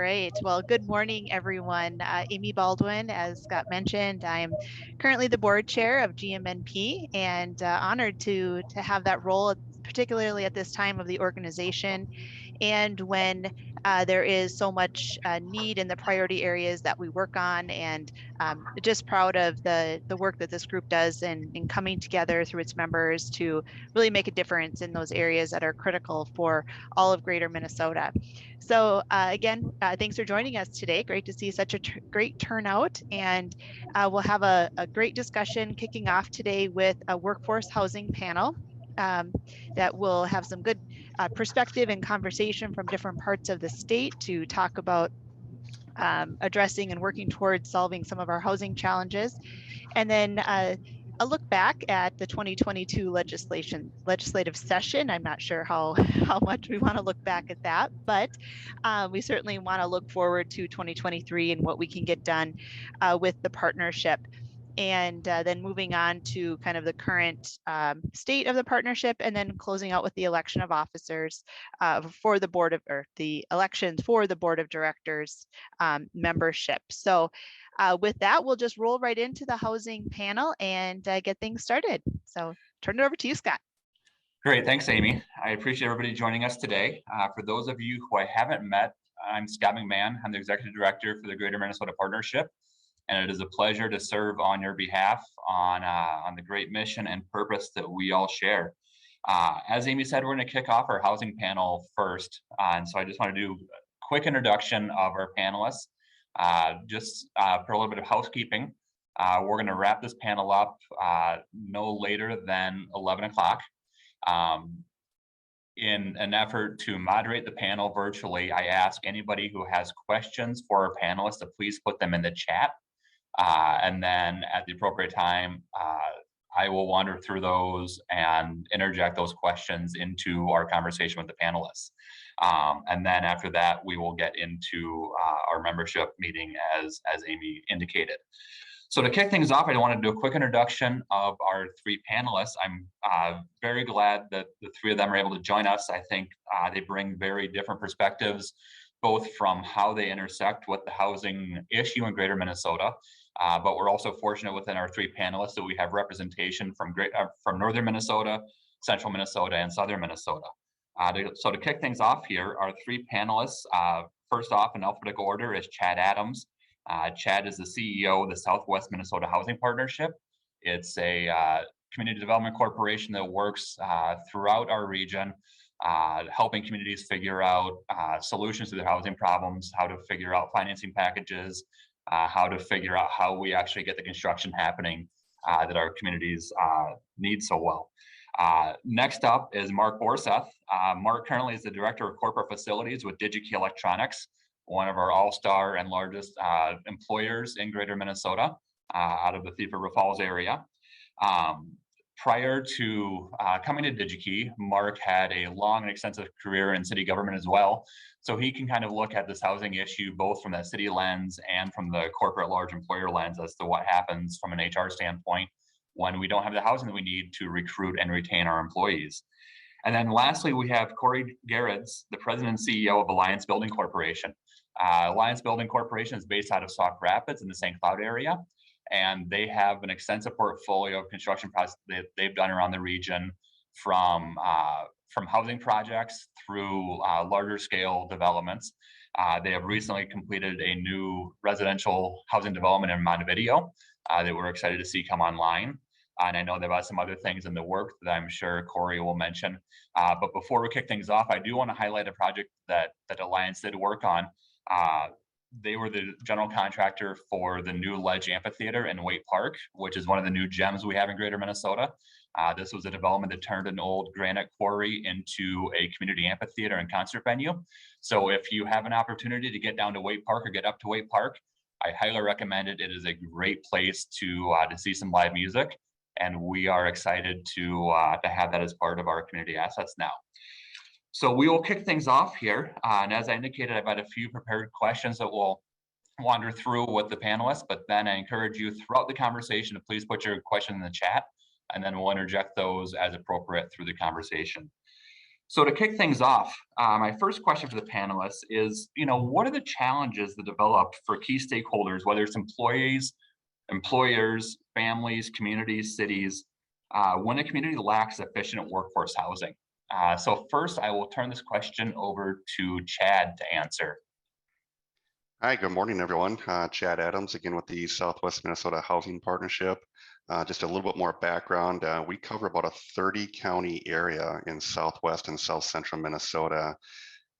Great. Well, good morning, everyone. Amy Baldwin, as Scott mentioned, I'm currently the board chair of GMNP and honored to have that role, particularly at this time of the organization and when there is so much need in the priority areas that we work on, and just proud of the work that this group does in coming together through its members to really make a difference in those areas that are critical for all of Greater Minnesota. So again, thanks for joining us today. Great to see such a great turnout, and we'll have a great discussion kicking off today with a workforce housing panel um, that will have some good perspective and conversation from different parts of the state to talk about addressing and working towards solving some of our housing challenges. And then a look back at the 2022 legislative session. I'm not sure how much we want to look back at that, but we certainly want to look forward to 2023 and what we can get done with the partnership. And then moving on to kind of the current state of the partnership, and then closing out with the election of officers for the board of, or the elections for the board of directors membership. So with that, we'll just roll right into the housing panel and get things started. So turn it over to you, Scott. Great, thanks, Amy. I appreciate everybody joining us today. For those of you who I haven't met, I'm Scott McMahon. I'm the Executive Director for the Greater Minnesota Partnership, and it is a pleasure to serve on your behalf on the great mission and purpose that we all share. As Amy said, we're going to kick off our housing panel first, and so I just want to do a quick introduction of our panelists. For a little bit of housekeeping, we're going to wrap this panel up no later than 11 o'clock. In an effort to moderate the panel virtually, I ask anybody who has questions for our panelists to please put them in the chat. And then at the appropriate time, I will wander through those and interject those questions into our conversation with the panelists. And then after that, we will get into our membership meeting as Amy indicated. So to kick things off, I want to do a quick introduction of our three panelists. I'm very glad that the three of them are able to join us. I think they bring very different perspectives, both from how they intersect with the housing issue in Greater Minnesota, but we're also fortunate within our three panelists that we have representation from Northern Minnesota, Central Minnesota, and Southern Minnesota. So to kick things off here, our three panelists, first off in alphabetical order is Chad Adams. Chad is the CEO of the Southwest Minnesota Housing Partnership. It's a community development corporation that works throughout our region, helping communities figure out solutions to their housing problems, how to figure out financing packages, how to figure out how we actually get the construction happening that our communities need so well. Next up is Mark Borseth. Mark currently is the Director of Corporate Facilities with DigiKey Electronics, one of our all-star and largest employers in Greater Minnesota, out of the Thief River Falls area. Prior to coming to DigiKey, Mark had a long and extensive career in city government as well. So he can kind of look at this housing issue both from that city lens and from the corporate large employer lens as to what happens from an HR standpoint when we don't have the housing that we need to recruit and retain our employees. And then lastly, we have Corey Garrids, the president and CEO of Alliance Building Corporation. Alliance Building Corporation is based out of Sauk Rapids in the St. Cloud area, and they have an extensive portfolio of construction projects that they've done around the region, from housing projects through larger scale developments. They have recently completed a new residential housing development in Montevideo that we're excited to see come online. And I know there are some other things in the work that I'm sure Corey will mention. But before we kick things off, I do want to highlight a project that Alliance did work on. They were the general contractor for the new Ledge Amphitheater in Waite Park, which is one of the new gems we have in Greater Minnesota. This was a development that turned an old granite quarry into a community amphitheater and concert venue. So if you have an opportunity to get down to Waite Park or get up to Waite Park, I highly recommend it. It is a great place to see some live music, and we are excited to have that as part of our community assets now. So we will kick things off here. And as I indicated, I've had a few prepared questions that we'll wander through with the panelists, but then I encourage you throughout the conversation to please put your question in the chat, and then we'll interject those as appropriate through the conversation. So to kick things off, my first question for the panelists is, what are the challenges that develop for key stakeholders, whether it's employees, employers, families, communities, cities, when a community lacks efficient workforce housing? So first, I will turn this question over to Chad to answer. Hi, good morning, everyone. Chad Adams again with the Southwest Minnesota Housing Partnership. Just a little bit more background. We cover about a 30 county area in Southwest and South Central Minnesota.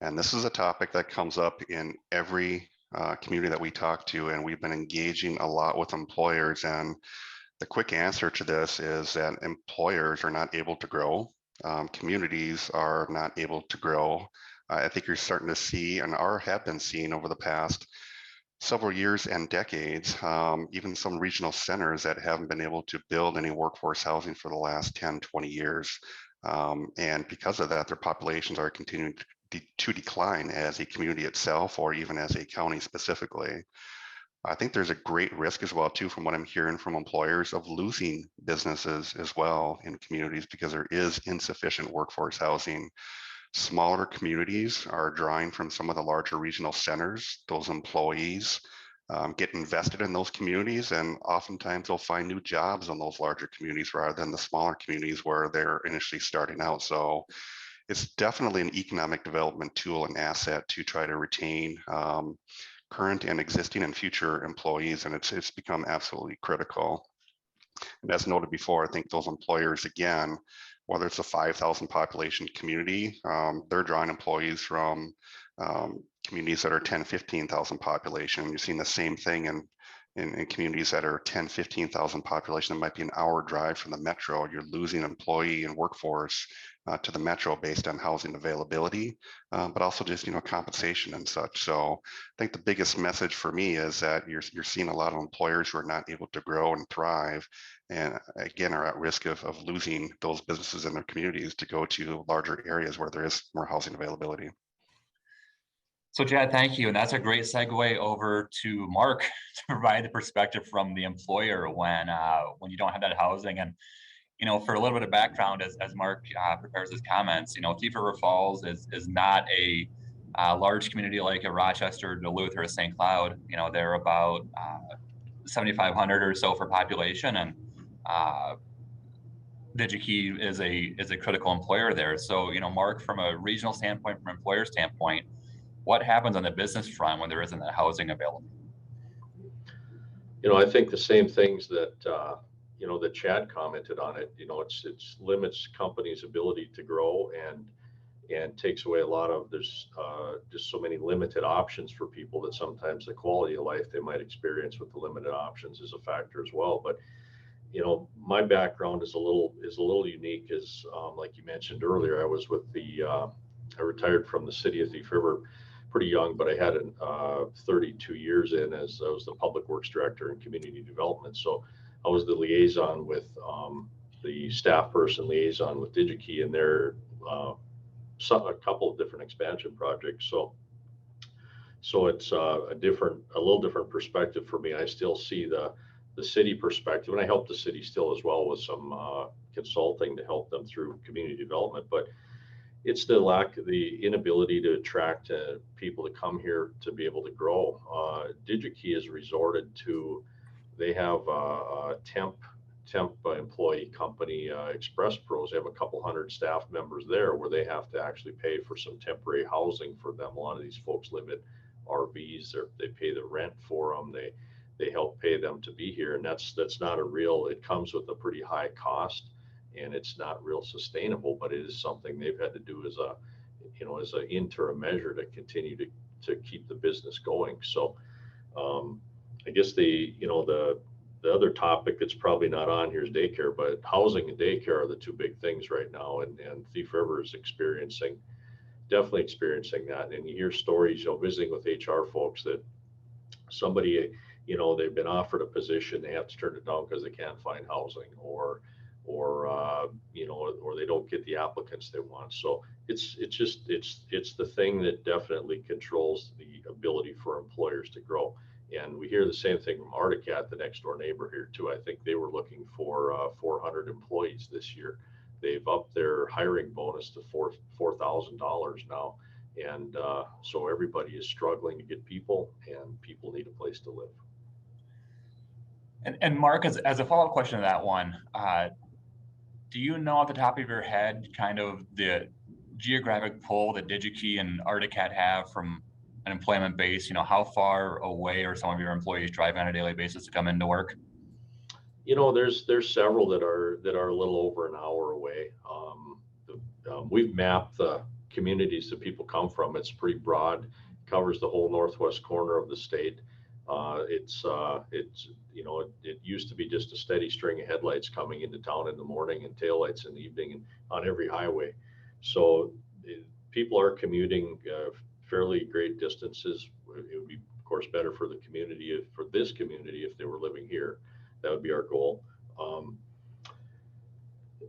And this is a topic that comes up in every community that we talk to. And we've been engaging a lot with employers. And the quick answer to this is that employers are not able to grow. Communities are not able to grow. I think you're starting to see and have been seeing over the past several years and decades, even some regional centers that haven't been able to build any workforce housing for the last 10, 20 years. And because of that, their populations are continuing to decline as a community itself, or even as a county specifically. I think there's a great risk as well, too, from what I'm hearing from employers, of losing businesses as well in communities because there is insufficient workforce housing. Smaller communities are drawing from some of the larger regional centers. Those employees get invested in those communities, and oftentimes they'll find new jobs in those larger communities rather than the smaller communities where they're initially starting out. So it's definitely an economic development tool and asset to try to retain current and existing and future employees, and it's become absolutely critical. And as noted before, I think those employers, again, whether it's a 5,000 population community, they're drawing employees from communities that are 10, 15,000 population. You're seeing the same thing in communities that are 10, 15,000 population. That might be an hour drive from the metro. You're losing employee and workforce to the metro based on housing availability, but also just compensation and such. So I think the biggest message for me is that you're seeing a lot of employers who are not able to grow and thrive, and again are at risk of losing those businesses in their communities to go to larger areas where there is more housing availability. So Chad, thank you. And that's a great segue over to Mark to provide the perspective from the employer when you don't have that housing. And for a little bit of background, as Mark prepares his comments, Thief River Falls is not a large community like a Rochester, Duluth, or a St. Cloud. They're about 7,500 or so for population, and DigiKey is a critical employer there. So, Mark, from a regional standpoint, from an employer standpoint, what happens on the business front when there isn't that housing available? I think the same things that that Chad commented on it. It's limits companies' ability to grow and takes away a lot of there's just so many limited options for people that sometimes the quality of life they might experience with the limited options is a factor as well. But my background is a little unique. As like you mentioned earlier, I was with I retired from the city of Thief River pretty young, but I had 32 years in as I was the public works director and community development. So I was the liaison with the staff person liaison with DigiKey and their a couple of different expansion projects. So it's a little different perspective for me. I still see the city perspective, and I help the city still as well with some consulting to help them through community development. But it's the inability to attract people to come here to be able to grow. DigiKey has resorted to, they have a temp employee company, Express Pros. They have a couple hundred staff members there where they have to actually pay for some temporary housing for them. A lot of these folks live in RVs, they pay the rent for them. They help pay them to be here, and that's not it comes with a pretty high cost, and it's not real sustainable, but it is something they've had to do as an interim measure to continue to keep the business going. So I guess the other topic that's probably not on here is daycare, but housing and daycare are the two big things right now, and Thief River is definitely experiencing that. And you hear stories, visiting with HR folks that somebody, they've been offered a position, they have to turn it down because they can't find housing, or they don't get the applicants they want. So it's the thing that definitely controls the ability for employers to grow. And we hear the same thing from Articat, the next door neighbor here too. I think they were looking for 400 employees this year. they've upped their hiring bonus to $4,000 now. And so everybody is struggling to get people, and people need a place to live. And Mark, as a follow-up question to that one, do you know off the top of your head kind of the geographic pull that DigiKey and Articat have from an employment base? You know, how far away are some of your employees driving on a daily basis to come into work? You know, there's several that are a little over an hour away. We've mapped the communities that people come from. It's pretty broad, covers the whole northwest corner of the state. It's you know, it used to be just a steady string of headlights coming into town in the morning and taillights in the evening and on every highway. So people are commuting fairly great distances. It would be, of course, better for the community, for this community, if they were living here. That would be our goal.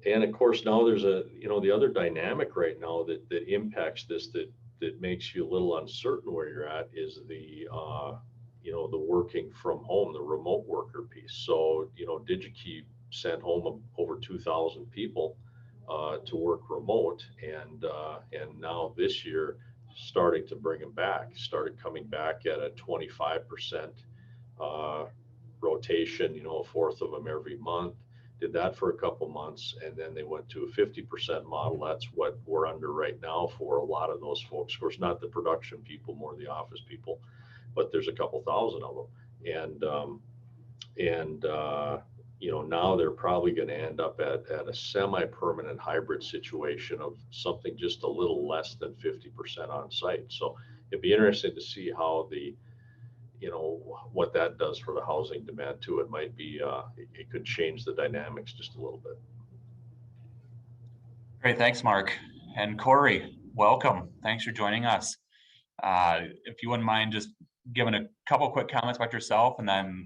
And of course, now there's the other dynamic right now that impacts this, that makes you a little uncertain where you're at, is the the working from home, the remote worker piece. So, DigiKey sent home over 2,000 people to work remote, and now this year starting to bring them back, started coming back at a 25% rotation, a fourth of them every month. Did that for a couple months, and then they went to a 50% model. That's what we're under right now for a lot of those folks. Of course, not the production people, more the office people, but there's a couple thousand of them. And now they're probably going to end up at a semi-permanent hybrid situation of something just a little less than 50% on site. So it'd be interesting to see how what that does for the housing demand too. It might be, it could change the dynamics just a little bit. Great, thanks, Mark. And Corey, welcome. Thanks for joining us. If you wouldn't mind just giving a couple quick comments about yourself, and then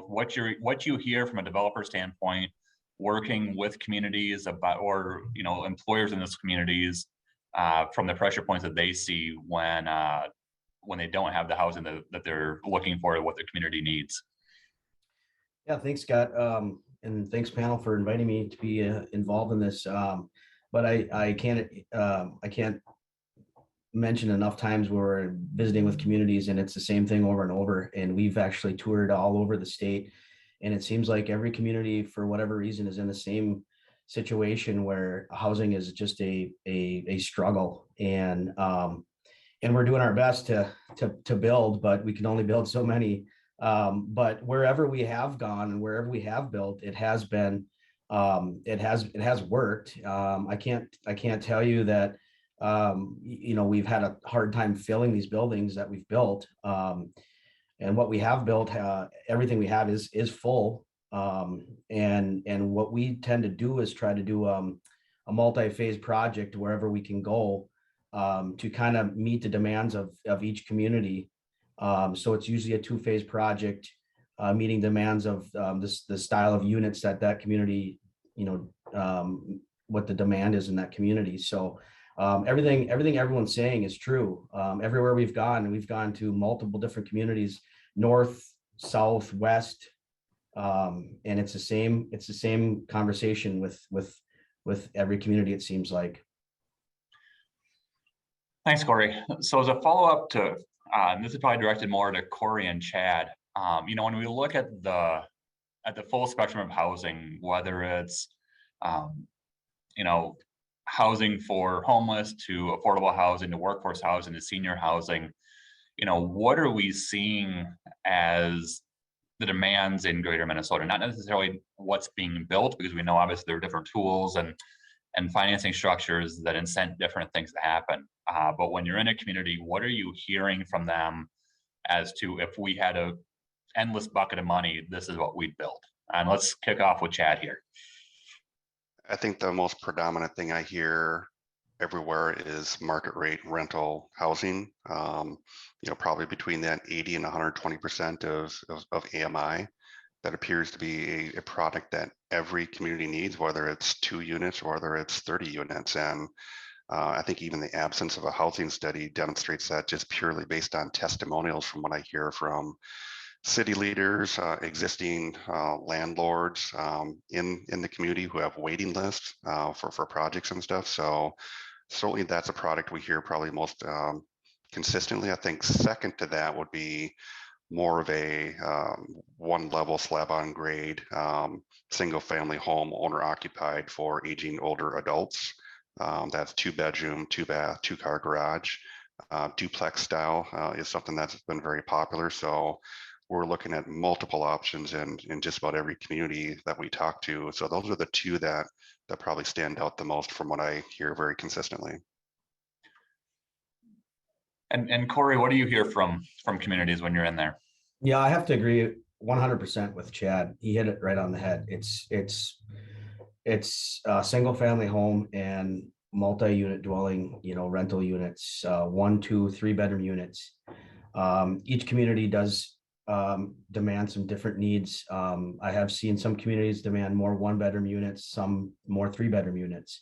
what you hear from a developer standpoint, working with communities about, or employers in those communities, from the pressure points that they see when they don't have the housing that they're looking for, what the community needs. Yeah, thanks, Scott. And thanks, panel, for inviting me to be involved in this. But I can't mention enough times where we're visiting with communities and it's the same thing over and over. And we've actually toured all over the state. And it seems like every community, for whatever reason, is in the same situation where housing is just a struggle. And we're doing our best to build, but we can only build so many. But wherever we have gone and wherever we have built, it has been, it has worked. I can't tell you that, we've had a hard time filling these buildings that we've built. And what we have built, everything we have is full. And what we tend to do is try to do a multi-phase project wherever we can go, to kind of meet the demands of each community. So it's usually a two-phase project, meeting demands of the style of units that community, what the demand is in that community. So everything everyone's saying is true. Everywhere we've gone to multiple different communities, north, south, west, and it's the same conversation with every community, it seems like. Thanks, Corey. So as a follow-up to, this is probably directed more to Corey and Chad. When we look at the full spectrum of housing, whether it's, housing for homeless to affordable housing to workforce housing to senior housing, what are we seeing as the demands in greater Minnesota? Not necessarily what's being built, because we know obviously there are different tools and financing structures that incent different things to happen. But when you're in a community, what are you hearing from them as to, if we had a endless bucket of money, this is what we'd build? And let's kick off with Chad here. I think the most predominant thing I hear everywhere is market rate rental housing. Probably between that 80 and 120% of AMI. That appears to be a product that every community needs, whether it's 2 units or whether it's 30 units. And I think even the absence of a housing study demonstrates that, just purely based on testimonials from what I hear from city leaders, existing landlords in the community who have waiting lists for projects and stuff. So certainly that's a product we hear probably most consistently. I think second to that would be more of a one level slab on grade single family home owner occupied for aging older adults. That's 2 bedroom, 2 bath, 2 car garage. Duplex style is something that's been very popular. So we're looking at multiple options in just about every community that we talk to. So those are the two that probably stand out the most from what I hear very consistently. And Corey, what do you hear from communities when you're in there? Yeah, I have to agree 100% with Chad. He hit it right on the head. It's a single family home and multi-unit dwelling, rental units, 1, 2, 3 bedroom units. Each community does demand some different needs. I have seen some communities demand more 1 bedroom units, some more 3 bedroom units.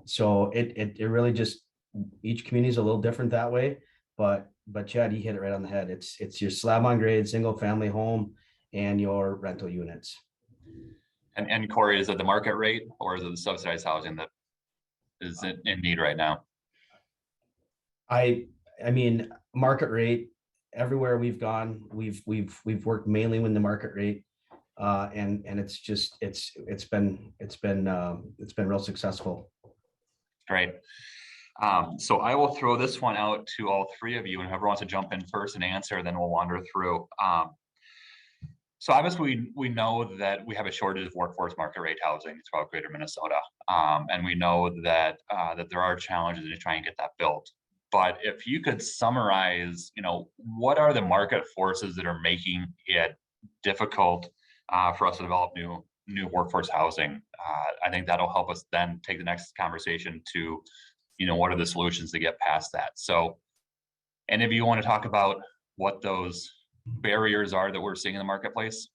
So it really just, each community is a little different that way, but Chad, you hit it right on the head. It's your slab on grade single family home and your rental units. And Corey, is it the market rate or is it the subsidized housing that is in need right now? I mean, market rate, everywhere we've gone, we've worked mainly with the market rate. And it's been real successful. Great. So I will throw this one out to all three of you, and whoever wants to jump in first and answer, then we'll wander through. So obviously we know that we have a shortage of workforce market rate housing throughout greater Minnesota. And we know that that there are challenges in trying to get that built. But if you could summarize, what are the market forces that are making it difficult for us to develop new workforce housing? I think that'll help us then take the next conversation to, what are the solutions to get past that? So any of you want to talk about what those barriers are that we're seeing in the marketplace?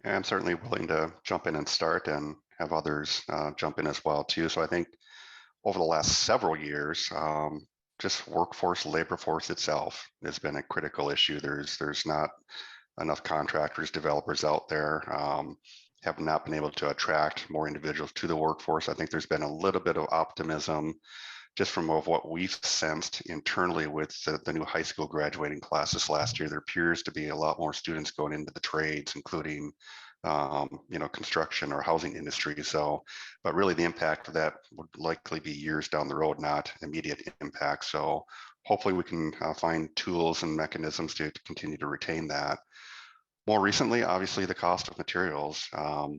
And I'm certainly willing to jump in and start and have others jump in as well too. So I think over the last several years, just workforce, labor force itself has been a critical issue. There's not enough contractors, developers out there, have not been able to attract more individuals to the workforce. I think there's been a little bit of optimism just from what we've sensed internally with the new high school graduating classes last year. There appears to be a lot more students going into the trades, including construction or housing industry. So, but really the impact of that would likely be years down the road, not immediate impact. So hopefully we can find tools and mechanisms to continue to retain that. More recently, obviously, the cost of materials,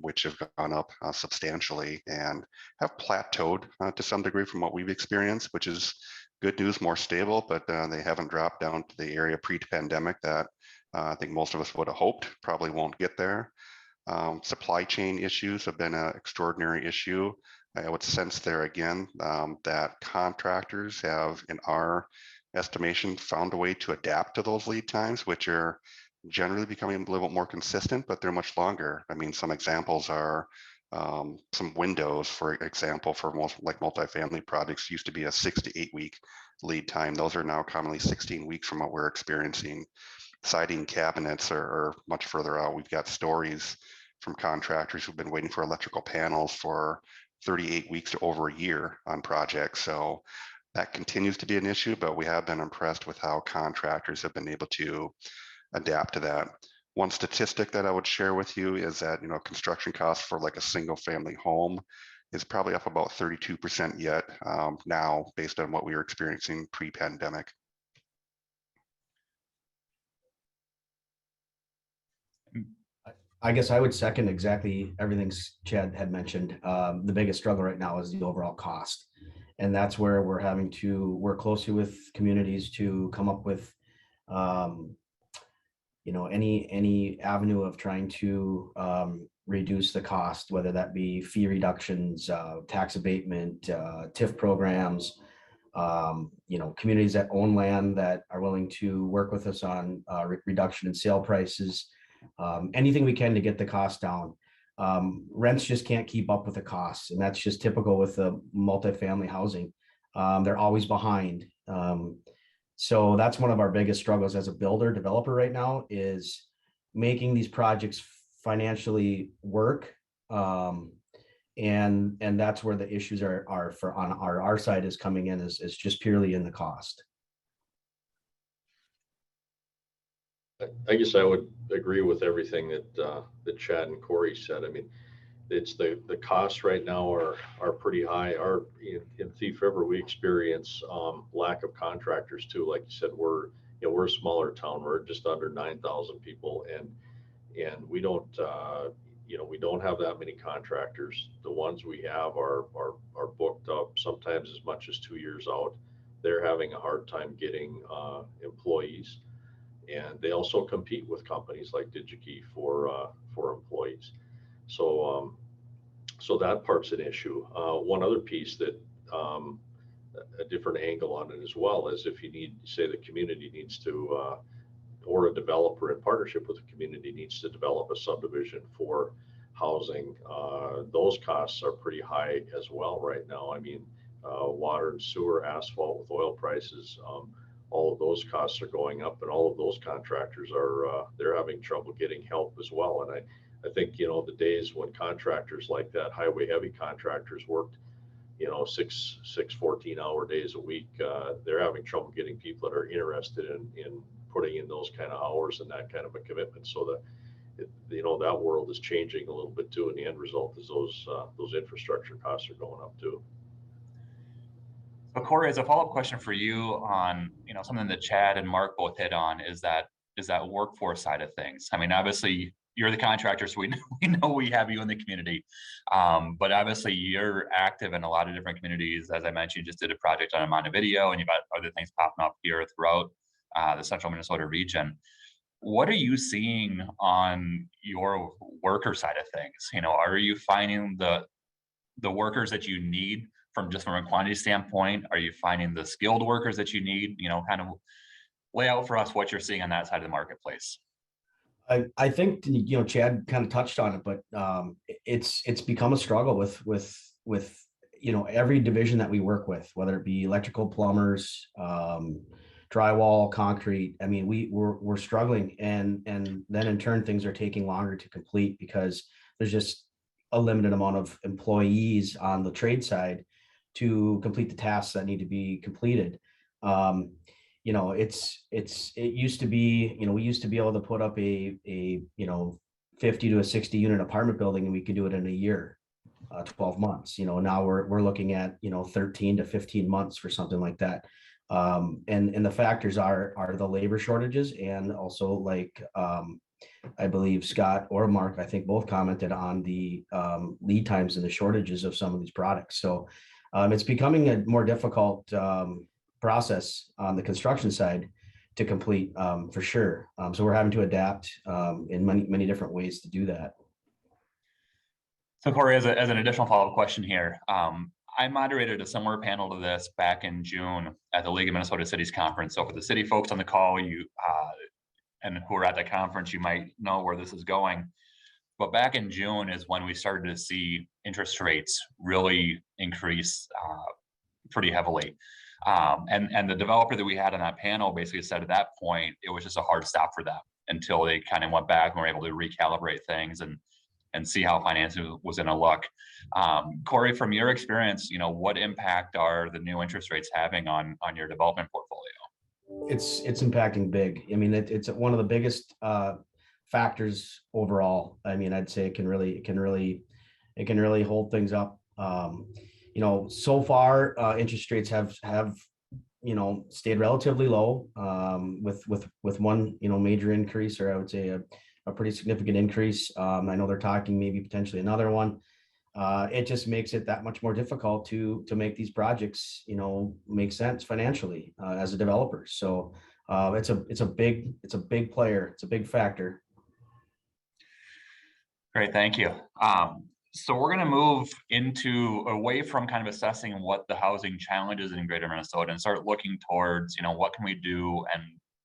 which have gone up substantially and have plateaued to some degree from what we've experienced, which is good news, more stable, but they haven't dropped down to the area pre-pandemic that I think most of us would have hoped, probably won't get there. Supply chain issues have been an extraordinary issue. I would sense there again that contractors have, in our estimation, found a way to adapt to those lead times, which are generally becoming a little bit more consistent, but they're much longer. I mean, some examples are some windows, for example, for most like multifamily projects used to be a 6 to 8 week lead time. Those are now commonly 16 weeks from what we're experiencing. Siding cabinets are much further out. We've got stories from contractors who've been waiting for electrical panels for 38 weeks to over a year on projects. So that continues to be an issue, but we have been impressed with how contractors have been able to adapt to that. One statistic that I would share with you is that, construction costs for like a single family home is probably up about 32% yet now based on what we were experiencing pre-pandemic. I guess I would second exactly everything Chad had mentioned. The biggest struggle right now is the overall cost. And that's where we're having to work closely with communities to come up with any avenue of trying to reduce the cost, whether that be fee reductions, tax abatement, TIF programs, communities that own land that are willing to work with us on reduction in sale prices, anything we can to get the cost down. Rents just can't keep up with the costs, and that's just typical with the multifamily housing. They're always behind. So that's one of our biggest struggles as a builder developer right now, is making these projects financially work. And that's where the issues are for on our side is coming in, is just purely in the cost. I guess I would agree with everything that Chad and Corey said. I mean, it's the costs right now are pretty high. In Thief River, we experience lack of contractors too. Like you said, we're a smaller town. We're just under 9,000 people, and we don't we don't have that many contractors. The ones we have are booked up sometimes as much as 2 years out. They're having a hard time getting employees, and they also compete with companies like DigiKey for employees. So so that part's an issue. One other piece that a different angle on it as well is if you need, say, the community needs to, or a developer in partnership with the community needs to develop a subdivision for housing, those costs are pretty high as well right now. I mean, water and sewer, asphalt with oil prices, all of those costs are going up, and all of those contractors are they're having trouble getting help as well. And I think, the days when contractors like that, highway heavy contractors worked, 14-hour days a week, they're having trouble getting people that are interested in putting in those kind of hours and that kind of a commitment. So that world is changing a little bit too, and the end result is those infrastructure costs are going up too. So Corey, as a follow-up question for you on, something that Chad and Mark both hit on is that workforce side of things. I mean, obviously you're the contractor, so we know we have you in the community. But obviously you're active in a lot of different communities. As I mentioned, you just did a project on Montevideo, and you've got other things popping up here throughout the central Minnesota region. What are you seeing on your worker side of things? Are you finding the workers that you need from a quantity standpoint? Are you finding the skilled workers that you need? Kind of lay out for us what you're seeing on that side of the marketplace. I think Chad kind of touched on it, but it's become a struggle with every division that we work with, whether it be electrical, plumbers, drywall, concrete. I mean, we're struggling, and then in turn things are taking longer to complete because there's just a limited amount of employees on the trade side to complete the tasks that need to be completed. It used to be, we used to be able to put up a 50 to a 60 unit apartment building, and we could do it in a year, 12 months. Now we're looking at 13 to 15 months for something like that. And the factors are the labor shortages, and also like I believe Scott or Mark, I think both commented on the lead times and the shortages of some of these products. So it's becoming a more difficult process on the construction side to complete, for sure. So we're having to adapt in many different ways to do that. So Corey, as an additional follow-up question here, I moderated a similar panel to this back in June at the League of Minnesota Cities Conference. So for the city folks on the call, and who are at the conference, you might know where this is going. But back in June is when we started to see interest rates really increase pretty heavily. And the developer that we had on that panel basically said at that point, it was just a hard stop for them until they kind of went back and were able to recalibrate things and see how financing was going to look. Corey, from your experience, what impact are the new interest rates having on your development portfolio? It's impacting big. I mean, it's one of the biggest factors overall. I mean, I'd say it can really hold things up. So far, interest rates have stayed relatively low, with one major increase, or I would say a pretty significant increase. I know they're talking maybe potentially another one. It just makes it that much more difficult to make these projects make sense financially as a developer. So it's a big player. It's a big factor. Great, thank you. So we're going to move away from kind of assessing what the housing challenges in Greater Minnesota and start looking towards, what can we do and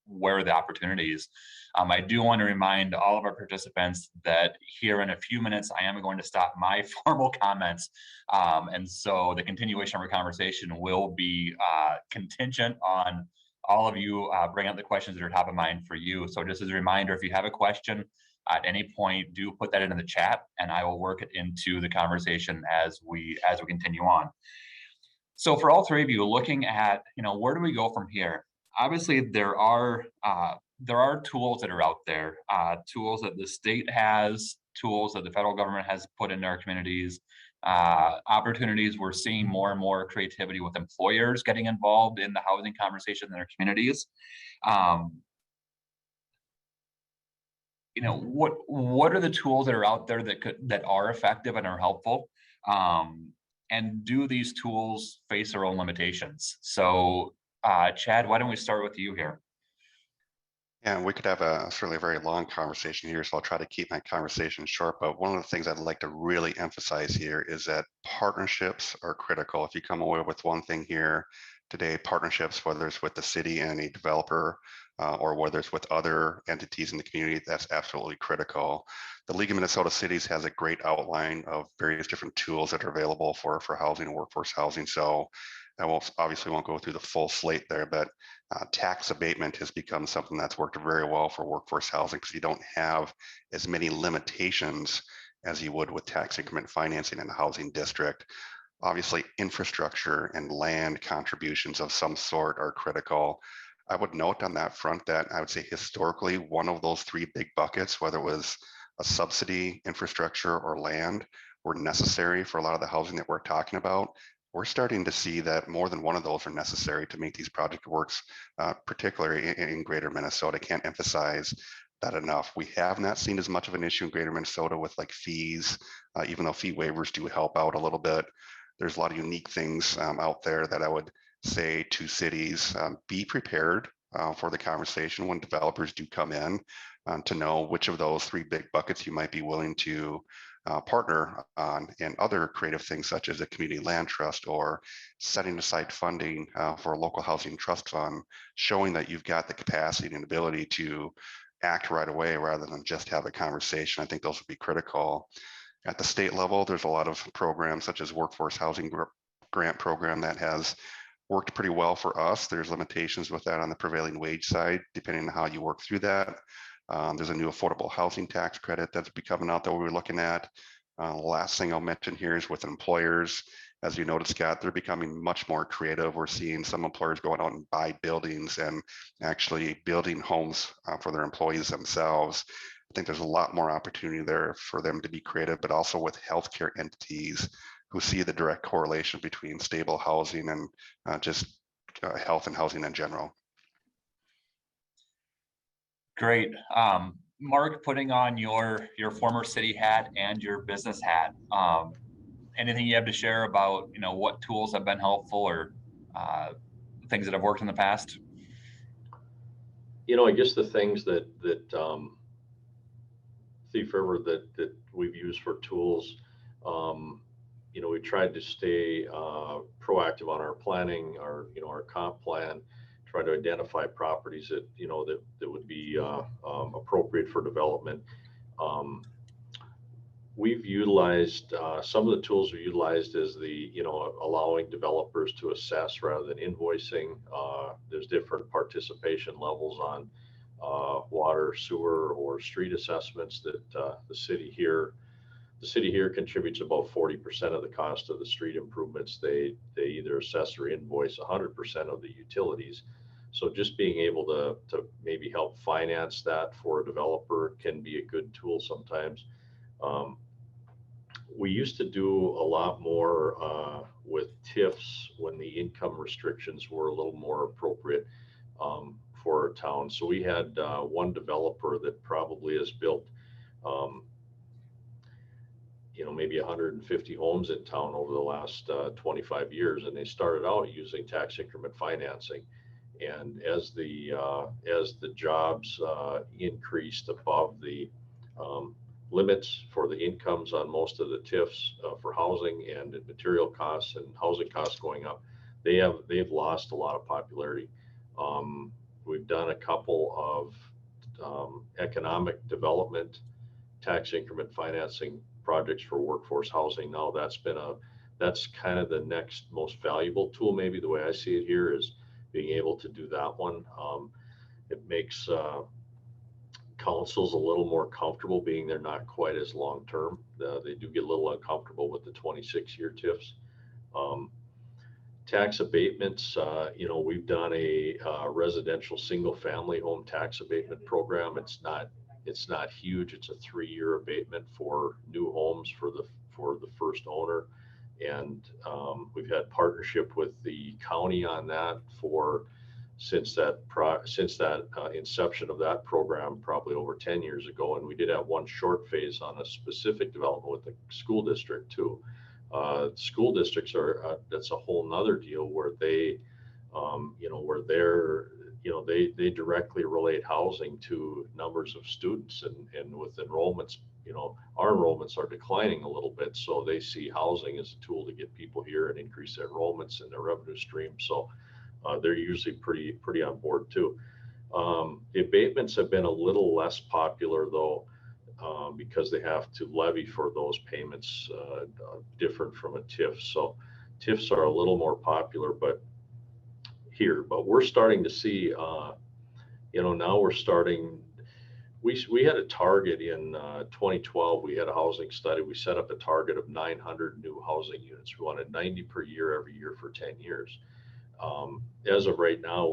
where are the opportunities. I do want to remind all of our participants that here in a few minutes, I am going to stop my formal comments. And so the continuation of our conversation will be contingent on all of you bring up the questions that are top of mind for you. So just as a reminder, if you have a question at any point, do put that into the chat, and I will work it into the conversation as we continue on. So for all three of you, looking at, where do we go from here? Obviously, there are tools that are out there, tools that the state has, tools that the federal government has put in our communities, opportunities. We're seeing more and more creativity with employers getting involved in the housing conversation in their communities. What are the tools that are out there that are effective and are helpful? And do these tools face their own limitations? So, Chad, why don't we start with you here? Yeah, we could have certainly a very long conversation here, so I'll try to keep my conversation short. But one of the things I'd like to really emphasize here is that partnerships are critical. If you come away with one thing here today, partnerships, whether it's with the city and a developer, or whether it's with other entities in the community, that's absolutely critical. The League of Minnesota Cities has a great outline of various different tools that are available for housing and workforce housing. So I obviously won't go through the full slate there, but tax abatement has become something that's worked very well for workforce housing because you don't have as many limitations as you would with tax increment financing in a housing district. Obviously, infrastructure and land contributions of some sort are critical. I would note on that front that I would say historically, one of those three big buckets, whether it was a subsidy, infrastructure, or land, were necessary for a lot of the housing that we're talking about. We're starting to see that more than one of those are necessary to make these project works, particularly in greater Minnesota. I can't emphasize that enough. We have not seen as much of an issue in greater Minnesota with like fees, even though fee waivers do help out a little bit. There's a lot of unique things out there that I would say to cities, be prepared for the conversation when developers do come in to know which of those three big buckets you might be willing to partner on, and other creative things such as a community land trust or setting aside funding for a local housing trust fund, showing that you've got the capacity and ability to act right away rather than just have a conversation. I think those would be critical. At the state level, there's a lot of programs such as workforce housing grant program that has worked pretty well for us. There's limitations with that on the prevailing wage side, depending on how you work through that. There's a new affordable housing tax credit that's coming out that we're looking at. Last thing I'll mention here is with employers. As you noted, Scott, they're becoming much more creative. We're seeing some employers going out and buy buildings and actually building homes for their employees themselves. I think there's a lot more opportunity there for them to be creative, but also with healthcare entities who see the direct correlation between stable housing and just health and housing in general. Great. Mark, putting on your former city hat and your business hat, anything you have to share about what tools have been helpful or things that have worked in the past? I guess the things that Thief River that we've used for tools, we tried to stay proactive on our planning, our comp plan, try to identify properties that that would be appropriate for development. We've utilized some of the tools we utilized is allowing developers to assess rather than invoicing. There's different participation levels on water, sewer, or street assessments that the city here contributes about 40% of the cost of the street improvements. They either assess or invoice 100% of the utilities. So just being able to maybe help finance that for a developer can be a good tool sometimes. We used to do a lot more with TIFs when the income restrictions were a little more appropriate for our town. So we had one developer that probably has built maybe 150 homes in town over the last 25 years, and they started out using tax increment financing. And as the jobs increased above the limits for the incomes on most of the TIFs for housing and material costs and housing costs going up, they've lost a lot of popularity. We've done a couple of economic development tax increment financing projects for workforce housing. Now that's kind of the next most valuable tool. Maybe the way I see it here is being able to do that one. It makes councils a little more comfortable, being they're not quite as long-term. They do get a little uncomfortable with the 26-year TIFs. Tax abatements, we've done a residential single-family home tax abatement program. It's not huge. It's a 3-year abatement for new homes for the first owner, and we've had partnership with the county on that since that inception of that program, probably over 10 years ago. And we did have one short phase on a specific development with the school district too. School districts that's a whole nother deal where they, they directly relate housing to numbers of students, and with enrollments, our enrollments are declining a little bit. So they see housing as a tool to get people here and increase their enrollments and their revenue stream. So they're usually pretty on board too. The abatements have been a little less popular though, because they have to levy for those payments, different from a TIF. So TIFs are a little more popular, but we're starting to see, now we're starting. We had a target in 2012. We had a housing study. We set up a target of 900 new housing units. We wanted 90 per year every year for 10 years. As of right now,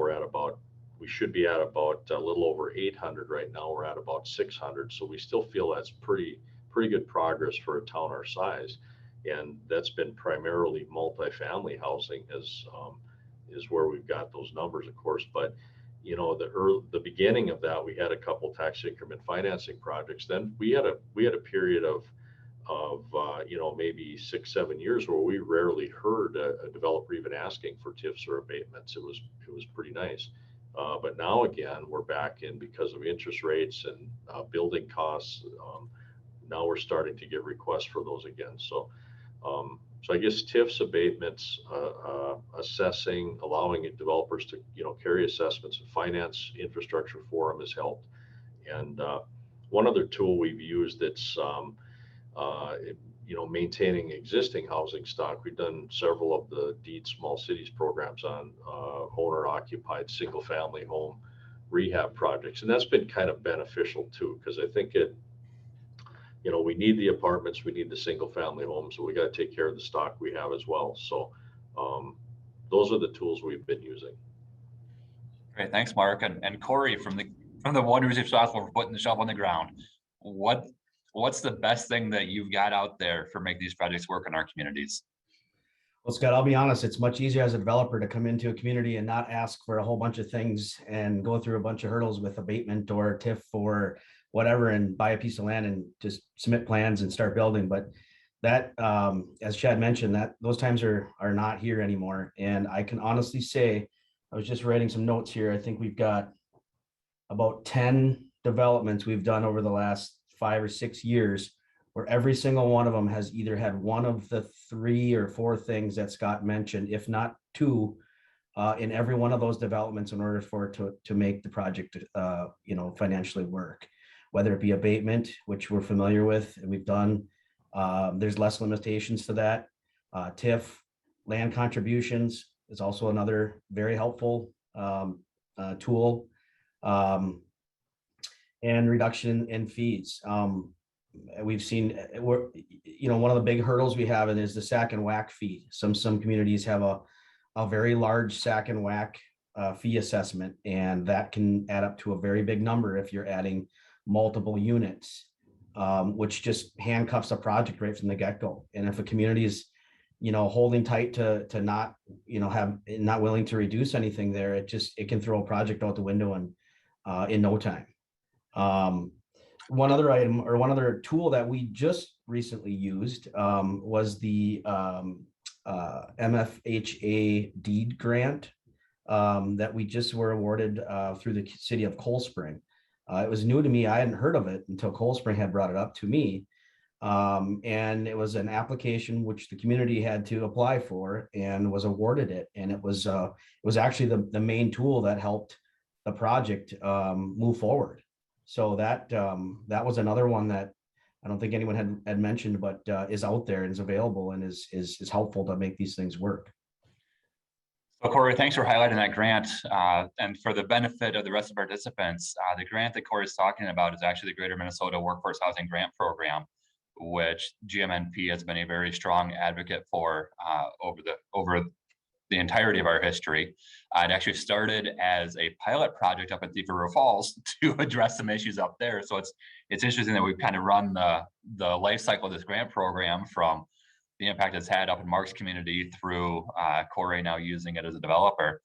we should be at about a little over 800 right now. We're at about 600. So we still feel that's pretty good progress for a town our size. And that's been primarily multifamily housing is where we've got those numbers, of course. But, the beginning of that, we had a couple tax increment financing projects. Then we had a period of maybe 6-7 years where we rarely heard a developer even asking for TIFs or abatements. It was pretty nice. But now again, we're back in because of interest rates and building costs. Now we're starting to get requests for those again. So I guess TIFs, abatements, assessing, allowing developers to carry assessments and finance infrastructure for them has helped. And one other tool we've used that's maintaining existing housing stock. We've done several of the DEED Small Cities programs on owner-occupied single-family home rehab projects, and that's been kind of beneficial too, because I think we need the apartments, we need the single-family homes, so we got to take care of the stock we have as well. So those are the tools we've been using. Great, thanks, Mark. And Corey, from the Wonders responsible for putting the shovel on the ground, what's the best thing that you've got out there for make these projects work in our communities? Well, Scott, I'll be honest, it's much easier as a developer to come into a community and not ask for a whole bunch of things and go through a bunch of hurdles with abatement or TIF or whatever and buy a piece of land and just submit plans and start building. But that, as Chad mentioned, that those times are not here anymore. And I can honestly say, I was just writing some notes here. I think we've got about 10 developments we've done over the last 5 or 6 years, where every single one of them has either had one of the 3 or 4 things that Scott mentioned, if not 2, in every one of those developments in order for it to make the project, financially work. Whether it be abatement, which we're familiar with and we've done, there's less limitations to that. TIF, land contributions is also another very helpful tool. And reduction in fees. We've seen, one of the big hurdles we have is the SAC and WAC fee. Some communities have a very large SAC and WAC fee assessment, and that can add up to a very big number if you're adding multiple units, which just handcuffs a project right from the get-go. And if a community is, holding tight to not, not willing to reduce anything there, it can throw a project out the window and in no time. One other tool that we just recently used was the MFHA deed grant that we just were awarded through the city of Cold Spring. It was new to me. I hadn't heard of it until Cold Spring had brought it up to me. And it was an application which the community had to apply for and was awarded it. And it was actually the main tool that helped the project move forward. So that was another one that I don't think anyone had mentioned, but is out there and is available and is helpful to make these things work. So Corey, thanks for highlighting that grant. And for the benefit of the rest of our participants, the grant that Corey is talking about is actually the Greater Minnesota Workforce Housing Grant Program, which GMNP has been a very strong advocate for over the entirety of our history. It actually started as a pilot project up in Thief River Falls to address some issues up there. So it's interesting that we've kind of run the life cycle of this grant program from the impact it's had up in Mark's community through Corey now using it as a developer.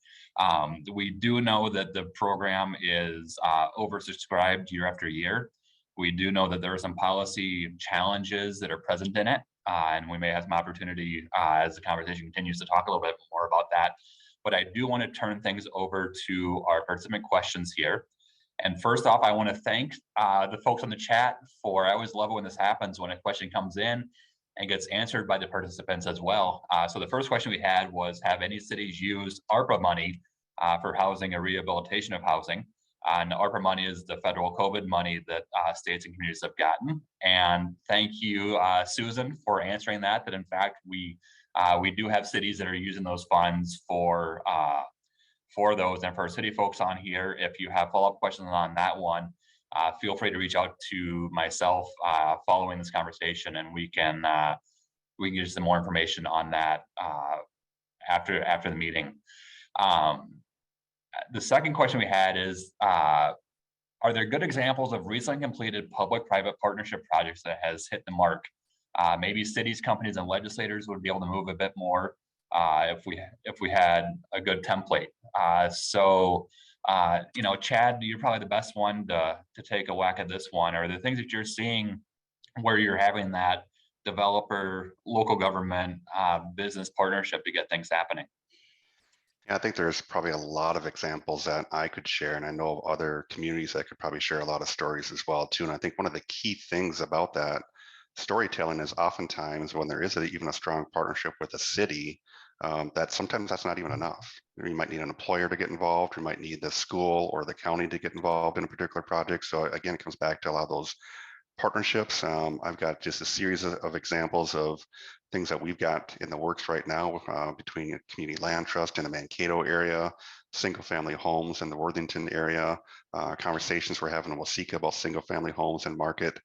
We do know that the program is oversubscribed year after year. We do know that there are some policy challenges that are present in it, and we may have some opportunity as the conversation continues to talk a little bit more about that. But I do want to turn things over to our participant questions here. And first off, I want to thank the folks on the chat for, I always love it when this happens, when a question comes in and gets answered by the participants as well. So the first question we had was, have any cities used ARPA money for housing or rehabilitation of housing? And ARPA money is the federal COVID money that states and communities have gotten. And thank you, Susan, for answering that in fact, we do have cities that are using those funds for those. And for city folks on here, if you have follow-up questions on that one, feel free to reach out to myself following this conversation, and we can get you some more information on that after the meeting. The second question we had is, are there good examples of recently completed public-private partnership projects that has hit the mark? Maybe cities, companies, and legislators would be able to move a bit more if we had a good template. Chad, you're probably the best one to take a whack at this one. Are the things that you're seeing where you're having that developer, local government, business partnership to get things happening? Yeah, I think there's probably a lot of examples that I could share, and I know of other communities that could probably share a lot of stories as well too. And I think one of the key things about that storytelling is oftentimes when there is even a strong partnership with a city, that sometimes that's not even enough. You might need an employer to get involved, you might need the school or the county to get involved in a particular project. So again, it comes back to a lot of those partnerships. I've got just a series of examples of things that we've got in the works right now between Community Land Trust in the Mankato area, single family homes in the Worthington area, conversations we're having in Waseca about single family homes and market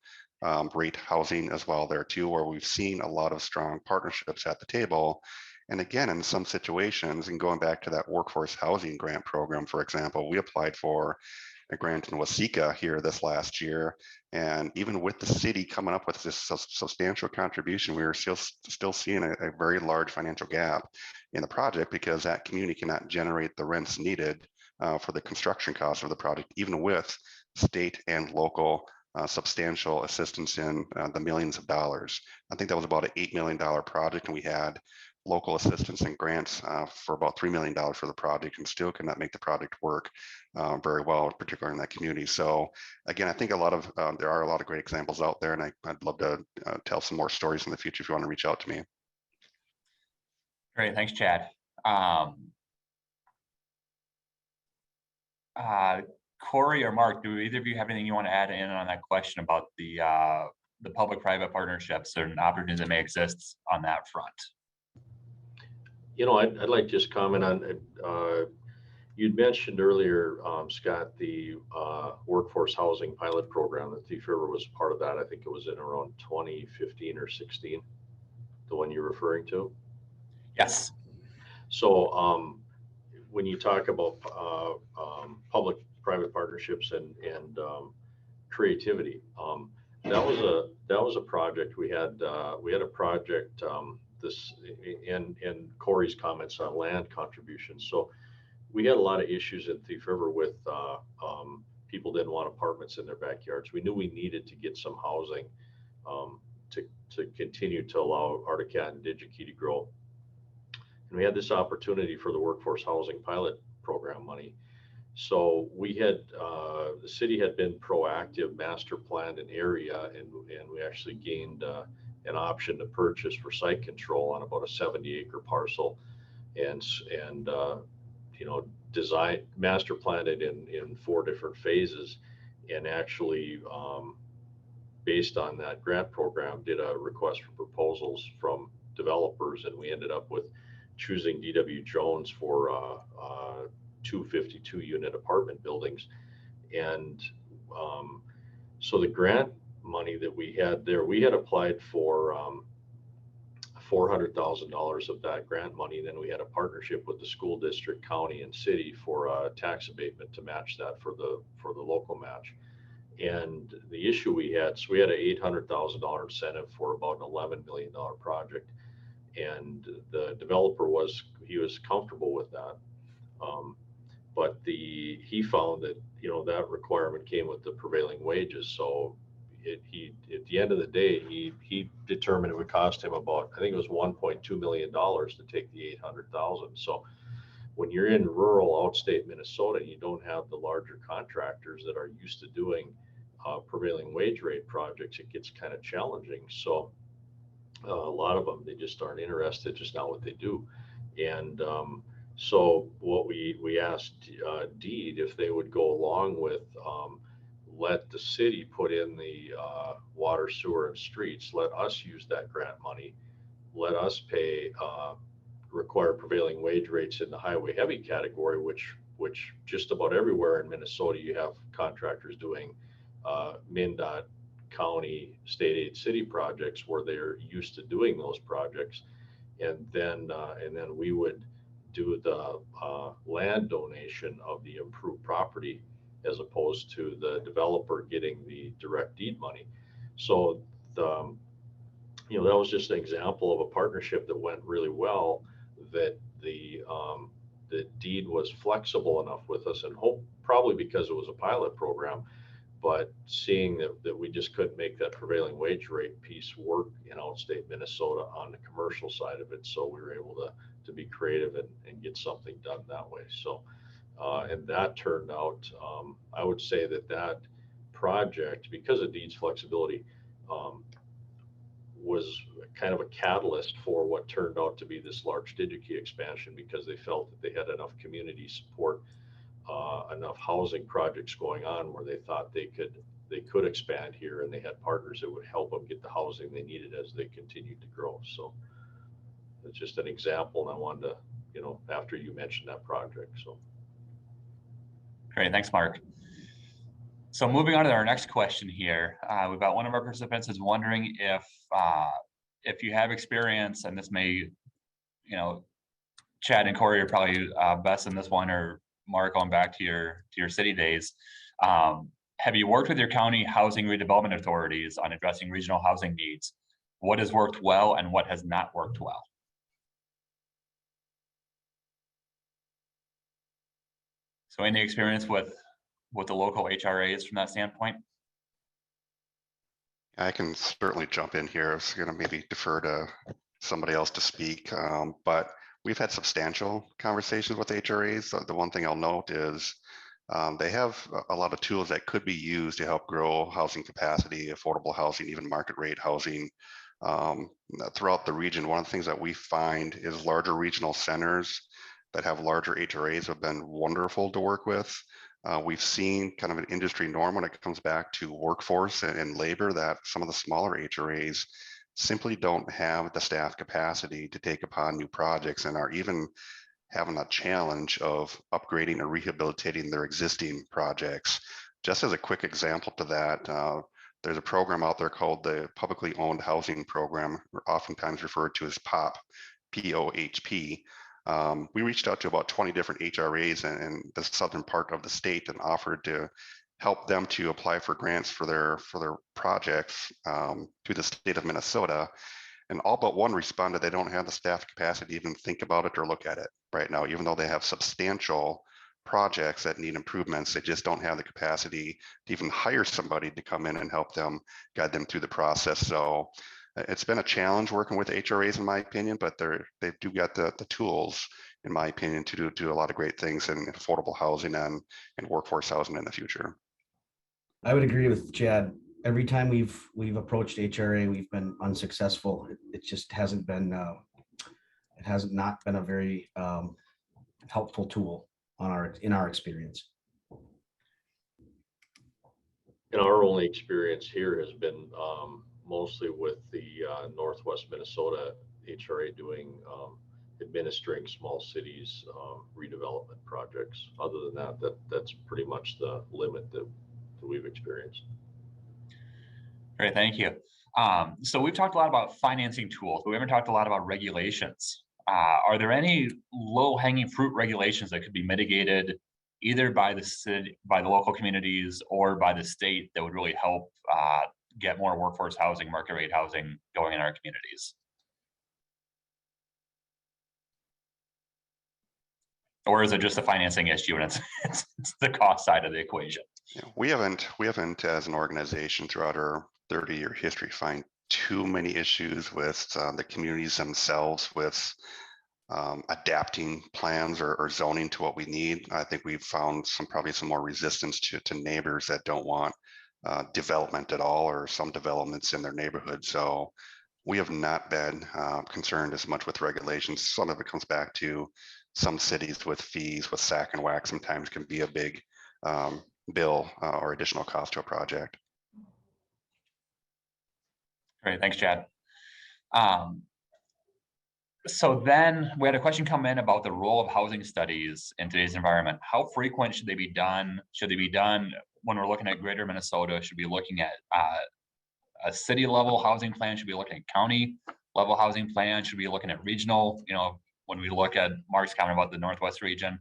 rate housing as well there too, where we've seen a lot of strong partnerships at the table. And again, in some situations, and going back to that workforce housing grant program, for example, we applied for a grant in Waseca here this last year. And even with the city coming up with this substantial contribution, we were still seeing a very large financial gap in the project because that community cannot generate the rents needed for the construction costs of the project, even with state and local substantial assistance in the millions of dollars. I think that was about an $8 million project, and we had local assistance and grants for about $3 million for the project, and still could not make the project work very well, particularly in that community. So again, I think there are a lot of great examples out there, and I'd love to tell some more stories in the future if you want to reach out to me. Great, thanks, Chad. Corey or Mark, do either of you have anything you want to add in on that question about the public-private partnerships and opportunities that may exist on that front? I'd like to just comment on, you'd mentioned earlier, Scott, the workforce housing pilot program that Thief River was part of that. I think it was in around 2015 or 16, the one you're referring to? Yes. So when you talk about public-private partnerships and creativity, that was a project we had. We had a project this in Corey's comments on land contributions. So we had a lot of issues in Thief River with people didn't want apartments in their backyards. We knew we needed to get some housing to continue to allow Articat and DigiKey to grow. And we had this opportunity for the workforce housing pilot program money. So we had the city had been proactive, master planned an area, and we actually gained an option to purchase for site control on about a 70-acre parcel, and design master planned it in 4 different phases, and actually based on that grant program did a request for proposals from developers, and we ended up with choosing D.W. Jones for 252 unit apartment buildings. And so the grant money that we had there, we had applied for $400,000 of that grant money. Then we had a partnership with the school district, county, and city for tax abatement to match that for the local match. And the issue we had, so we had an $800,000 incentive for about an $11 million project, and the developer was comfortable with that. But he found that that requirement came with the prevailing wages. So at the end of the day, he determined it would cost him about, I think it was $1.2 million to take the 800,000. So when you're in rural outstate Minnesota, you don't have the larger contractors that are used to doing prevailing wage rate projects. It gets kind of challenging. So a lot of them, they just aren't interested, just not what they do. And so what we asked DEED if they would go along with let the city put in the water, sewer, and streets, let us use that grant money, let us pay required prevailing wage rates in the highway heavy category, which just about everywhere in Minnesota you have contractors doing MnDOT, county, state aid, city projects where they're used to doing those projects, and then we would do the land donation of the improved property as opposed to the developer getting the direct deed money. So that was just an example of a partnership that went really well, that the deed was flexible enough with us, and probably because it was a pilot program, but seeing that we just couldn't make that prevailing wage rate piece work in outstate Minnesota on the commercial side of it. So we were able to be creative and get something done that way. So, and that turned out, I would say that project, because of deed's flexibility, was kind of a catalyst for what turned out to be this large Digi-Key expansion, because they felt that they had enough community support, enough housing projects going on where they thought they could expand here, and they had partners that would help them get the housing they needed as they continued to grow. So it's just an example, and I wanted to, after you mentioned that project. So Great, thanks, Mark. So moving on to our next question here, we've got one of our participants is wondering if you have experience, and this may, Chad and Corey are probably best in this one, or Mark, going back to your city days. Have you worked with your county housing redevelopment authorities on addressing regional housing needs? What has worked well and what has not worked well? So any experience with the local HRAs from that standpoint? I can certainly jump in here. I was going to maybe defer to somebody else to speak, but we've had substantial conversations with HRAs. The one thing I'll note is they have a lot of tools that could be used to help grow housing capacity, affordable housing, even market rate housing throughout the region. One of the things that we find is larger regional centers that have larger HRAs have been wonderful to work with. We've seen kind of an industry norm when it comes back to workforce and labor, that some of the smaller HRAs simply don't have the staff capacity to take upon new projects, and are even having a challenge of upgrading or rehabilitating their existing projects. Just as a quick example to that, there's a program out there called the Publicly Owned Housing Program, oftentimes referred to as POP, POHP. We reached out to about 20 different HRAs in the southern part of the state and offered to help them to apply for grants for their projects through the state of Minnesota. And all but one responded they don't have the staff capacity to even think about it or look at it right now, even though they have substantial projects that need improvements. They just don't have the capacity to even hire somebody to come in and help them, guide them through the process. So it's been a challenge working with HRAs, in my opinion, but they do got the tools, in my opinion, to do a lot of great things in affordable housing and workforce housing in the future. I would agree with Chad. Every time we've approached HRA, we've been unsuccessful. It just hasn't been. It has not been a very helpful tool in our experience. And our only experience here has been mostly with the Northwest Minnesota HRA doing administering small cities redevelopment projects. Other than that, that's pretty much the limit that we've experienced. Great, thank you. So we've talked a lot about financing tools, but we haven't talked a lot about regulations. Are there any low-hanging fruit regulations that could be mitigated either by the city, by the local communities, or by the state that would really help get more workforce housing, market rate housing going in our communities? Or is it just a financing issue and it's the cost side of the equation? Yeah, we haven't as an organization throughout our 30-year history find too many issues with the communities themselves with adapting plans or zoning to what we need. I think we've found probably some more resistance to neighbors that don't want development at all, or some developments in their neighborhood. So we have not been concerned as much with regulations. Some of it comes back to some cities with fees, with sack and whack sometimes can be a big bill or additional cost to a project. Great, thanks, Chad. So then we had a question come in about the role of housing studies in today's environment. How frequent should they be done? Should they be done when we're looking at greater Minnesota? Should we be looking at a city level housing plan? Should we be looking at county level housing plan? Should we be looking at regional? You know, when we look at Mark's comment about the Northwest region,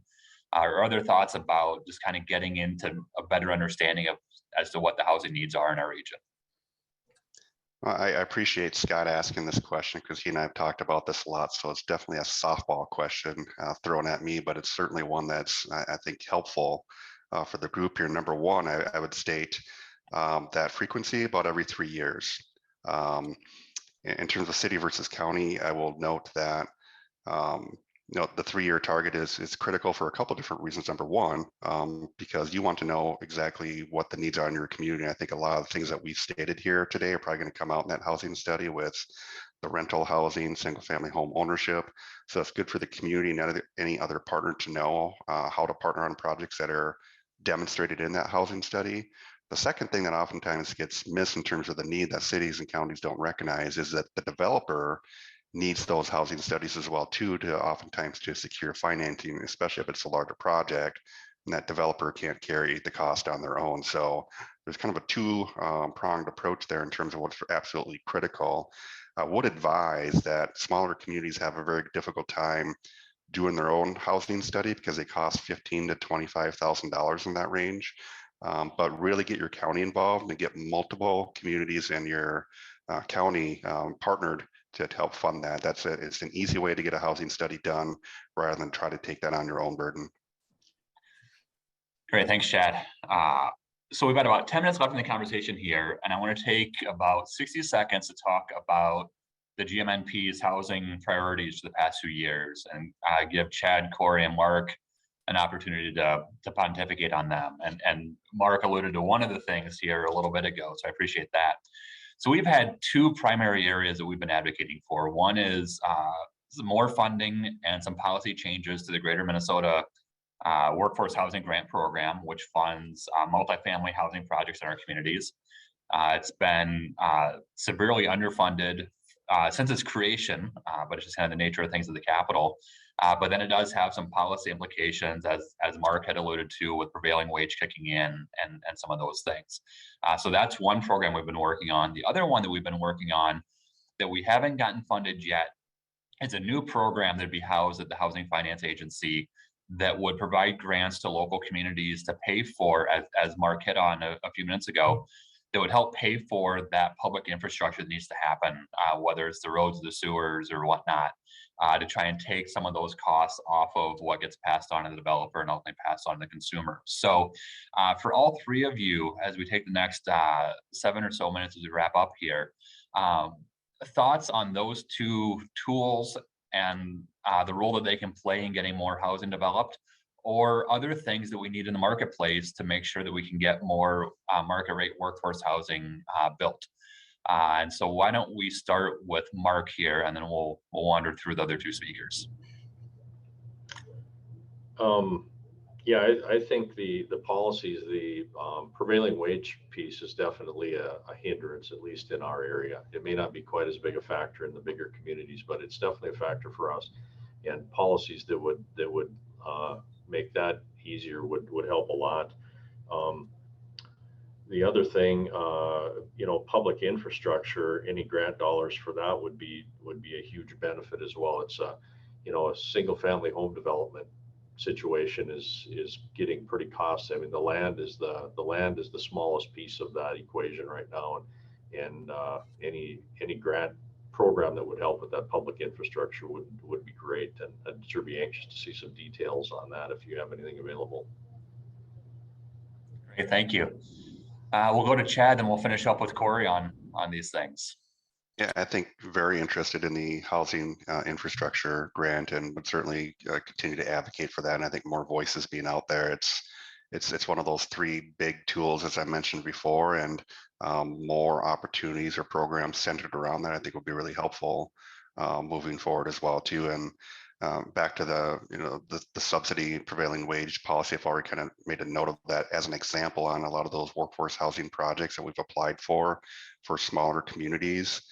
or other thoughts about just kind of getting into a better understanding of as to what the housing needs are in our region? Well, I appreciate Scott asking this question because he and I have talked about this a lot. So it's definitely a softball question thrown at me, but it's certainly one that's, I think, helpful for the group here. Number one, I would state that frequency about every 3 years. In terms of city versus county, I will note that the 3-year target is critical for a couple different reasons. Number one, because you want to know exactly what the needs are in your community. I think a lot of the things that we've stated here today are probably going to come out in that housing study with the rental housing, single family home ownership. So it's good for the community and any other partner to know how to partner on projects that are demonstrated in that housing study. The second thing that oftentimes gets missed in terms of the need that cities and counties don't recognize is that the developer needs those housing studies as well too, to oftentimes to secure financing, especially if it's a larger project and that developer can't carry the cost on their own. So there's kind of a two-pronged approach there in terms of what's absolutely critical. I would advise that smaller communities have a very difficult time doing their own housing study because they cost $15,000 to $25,000 in that range. But really get your county involved and get multiple communities in your county partnered to help fund that. It's an easy way to get a housing study done rather than try to take that on your own burden. Great, thanks, Chad. So we've got about 10 minutes left in the conversation here, and I want to take about 60 seconds to talk about the GMNP's housing priorities for the past few years and give Chad, Corey, and Mark an opportunity to pontificate on them. And Mark alluded to one of the things here a little bit ago, so I appreciate that. So we've had two primary areas that we've been advocating for. One is some more funding and some policy changes to the Greater Minnesota Workforce Housing Grant Program, which funds multifamily housing projects in our communities. It's been severely underfunded since its creation, but it's just kind of the nature of things at the Capitol. But then it does have some policy implications, as Mark had alluded to, with prevailing wage kicking in and some of those things. So that's one program we've been working on. The other one that we've been working on that we haven't gotten funded yet is a new program that'd be housed at the Housing Finance Agency that would provide grants to local communities to pay for, as Mark hit on a few minutes ago, that would help pay for that public infrastructure that needs to happen, whether it's the roads, the sewers, or whatnot, to try and take some of those costs off of what gets passed on to the developer and ultimately passed on to the consumer. So for all three of you, as we take the next 7 or so minutes as we wrap up here, thoughts on those two tools and the role that they can play in getting more housing developed, or other things that we need in the marketplace to make sure that we can get more market rate workforce housing built. And so why don't we start with Mark here, and then we'll wander through the other two speakers. Yeah, I think the policies, the prevailing wage piece is definitely a hindrance, at least in our area. It may not be quite as big a factor in the bigger communities, but it's definitely a factor for us. policies that would make that easier would help a lot. The other thing, public infrastructure, any grant dollars for that would be a huge benefit as well. It's a single family home development situation is getting pretty costly. I mean, the land is the smallest piece of that equation right now, and any grant program that would help with that public infrastructure would be great. And I'd sure be anxious to see some details on that if you have anything available. Great, thank you. We'll go to Chad, then we'll finish up with Corey on these things. Yeah, I think very interested in the housing infrastructure grant, and would certainly continue to advocate for that. And I think more voices being out there. It's one of those three big tools, as I mentioned before, and more opportunities or programs centered around that I think would be really helpful moving forward as well too. And back to the subsidy prevailing wage policy, I've already kind of made a note of that as an example on a lot of those workforce housing projects that we've applied for smaller communities.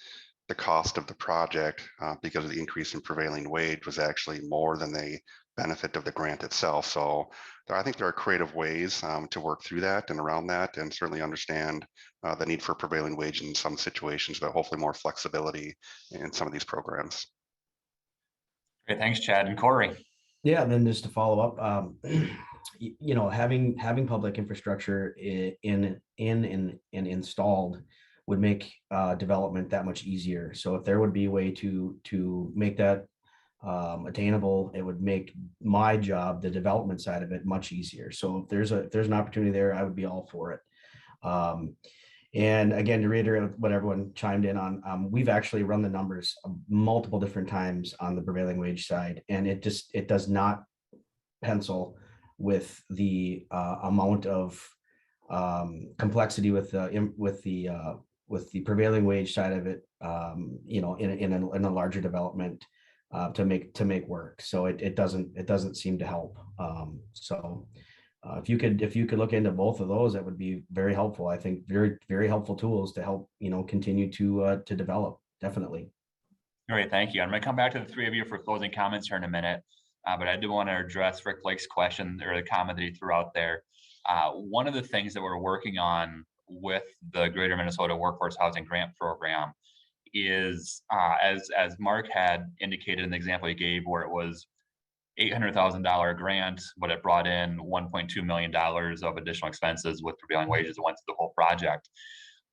The cost of the project, because of the increase in prevailing wage, was actually more than the benefit of the grant itself. So I think there are creative ways to work through that and around that, and certainly understand the need for prevailing wage in some situations, but hopefully more flexibility in some of these programs. Great, thanks, Chad. And Corey. Yeah, and then just to follow up, having public infrastructure in and installed would make development that much easier. So if there would be a way to make that attainable, it would make my job, the development side of it, much easier. So if there's an opportunity there, I would be all for it. And again, to reiterate what everyone chimed in on, we've actually run the numbers multiple different times on the prevailing wage side, and it does not pencil with the amount of complexity with the prevailing wage side of it, in a larger development to make work. So it doesn't seem to help. If you could look into both of those, that would be very helpful. I think very, very helpful tools to help, continue to develop. Definitely. Great, thank you. I'm going to come back to the three of you for closing comments here in a minute, but I do want to address Rick Blake's question or the comment that he threw out there. One of the things that we're working on with the Greater Minnesota Workforce Housing Grant Program is, as Mark had indicated in the example he gave, where it was $800,000 grant, but it brought in $1.2 million of additional expenses with prevailing wages that went through the whole project.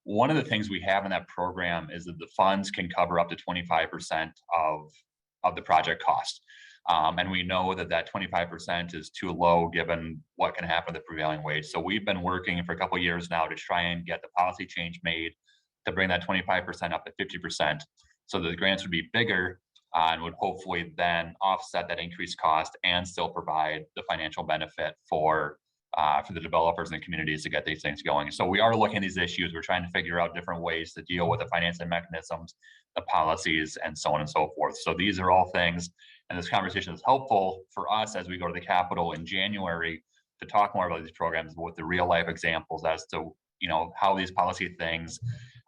One of the things we have in that program is that the funds can cover up to 25% of the project cost. And we know that 25% is too low given what can happen with the prevailing wage. So we've been working for a couple of years now to try and get the policy change made to bring that 25% up to 50%. So the grants would be bigger, and would hopefully then offset that increased cost and still provide the financial benefit for the developers and the communities to get these things going. So we are looking at these issues. We're trying to figure out different ways to deal with the financing mechanisms, the policies, and so on and so forth. So these are all things, and this conversation is helpful for us as we go to the Capitol in January to talk more about these programs with the real life examples as to how these policy things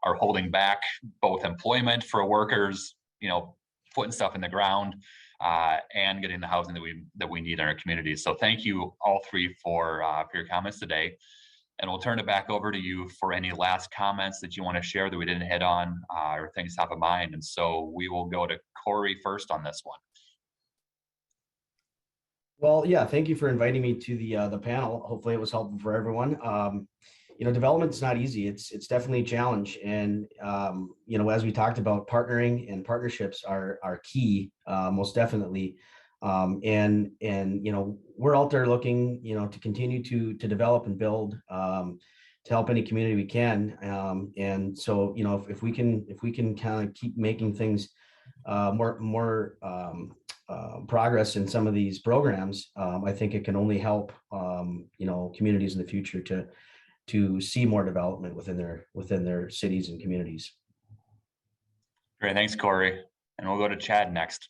are holding back both employment for workers, putting stuff in the ground, and getting the housing that we need in our communities. So thank you all three for your comments today. And we'll turn it back over to you for any last comments that you want to share that we didn't hit on, or things top of mind. And so we will go to Corey first on this one. Well, yeah, thank you for inviting me to the panel. Hopefully it was helpful for everyone. Development's not easy. It's definitely a challenge. And, as we talked about, partnering and partnerships are key, most definitely. And we're out there looking, to continue to develop and build, to help any community we can. And so, if we can kind of keep making things more progress in some of these programs, I think it can only help, communities in the future to see more development within their cities and communities. Great, thanks, Corey. And we'll go to Chad next.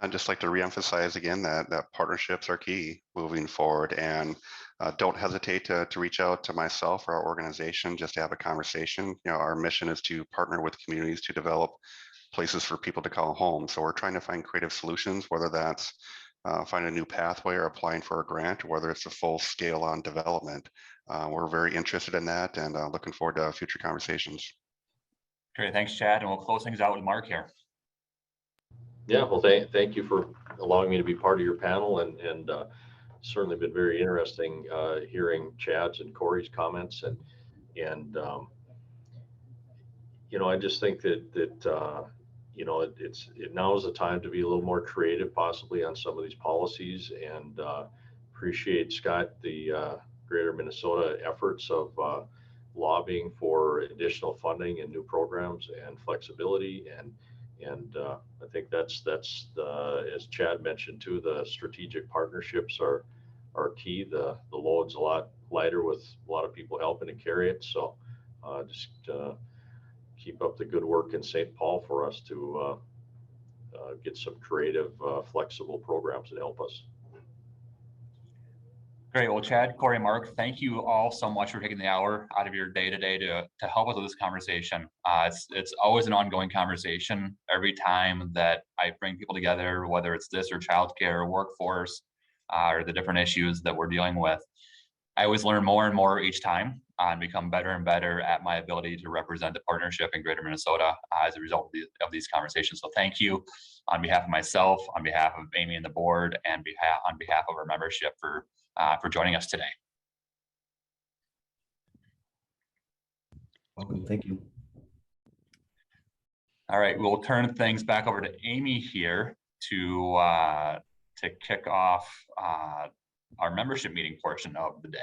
I'd just like to reemphasize again that partnerships are key moving forward, and don't hesitate to reach out to myself or our organization just to have a conversation. Our mission is to partner with communities to develop places for people to call home. So we're trying to find creative solutions, whether that's find a new pathway or applying for a grant, or whether it's a full scale on development. We're very interested in that and looking forward to future conversations. Great, thanks, Chad. And we'll close things out with Mark here. Yeah, well, thank you for allowing me to be part of your panel, and certainly been very interesting hearing Chad's and Corey's comments, and you know, I just think that you know, now is the time to be a little more creative, possibly on some of these policies, and appreciate, Scott, the Greater Minnesota efforts of lobbying for additional funding and new programs and flexibility, and I think that's as Chad mentioned too, the strategic partnerships are key. The load's a lot lighter with a lot of people helping to carry it. So just keep up the good work in St. Paul for us to get some creative, flexible programs that help us. Great. Well, Chad, Corey, Mark, thank you all so much for taking the hour out of your day today to help us with this conversation. It's always an ongoing conversation every time that I bring people together, whether it's this or childcare, workforce, or the different issues that we're dealing with. I always learn more and more each time and become better and better at my ability to represent the partnership in Greater Minnesota as a result of these conversations. So thank you on behalf of myself, on behalf of Amy and the board, and on behalf of our membership for joining us today. Welcome. Thank you. All right, we'll turn things back over to Amy here to kick off our membership meeting portion of the day.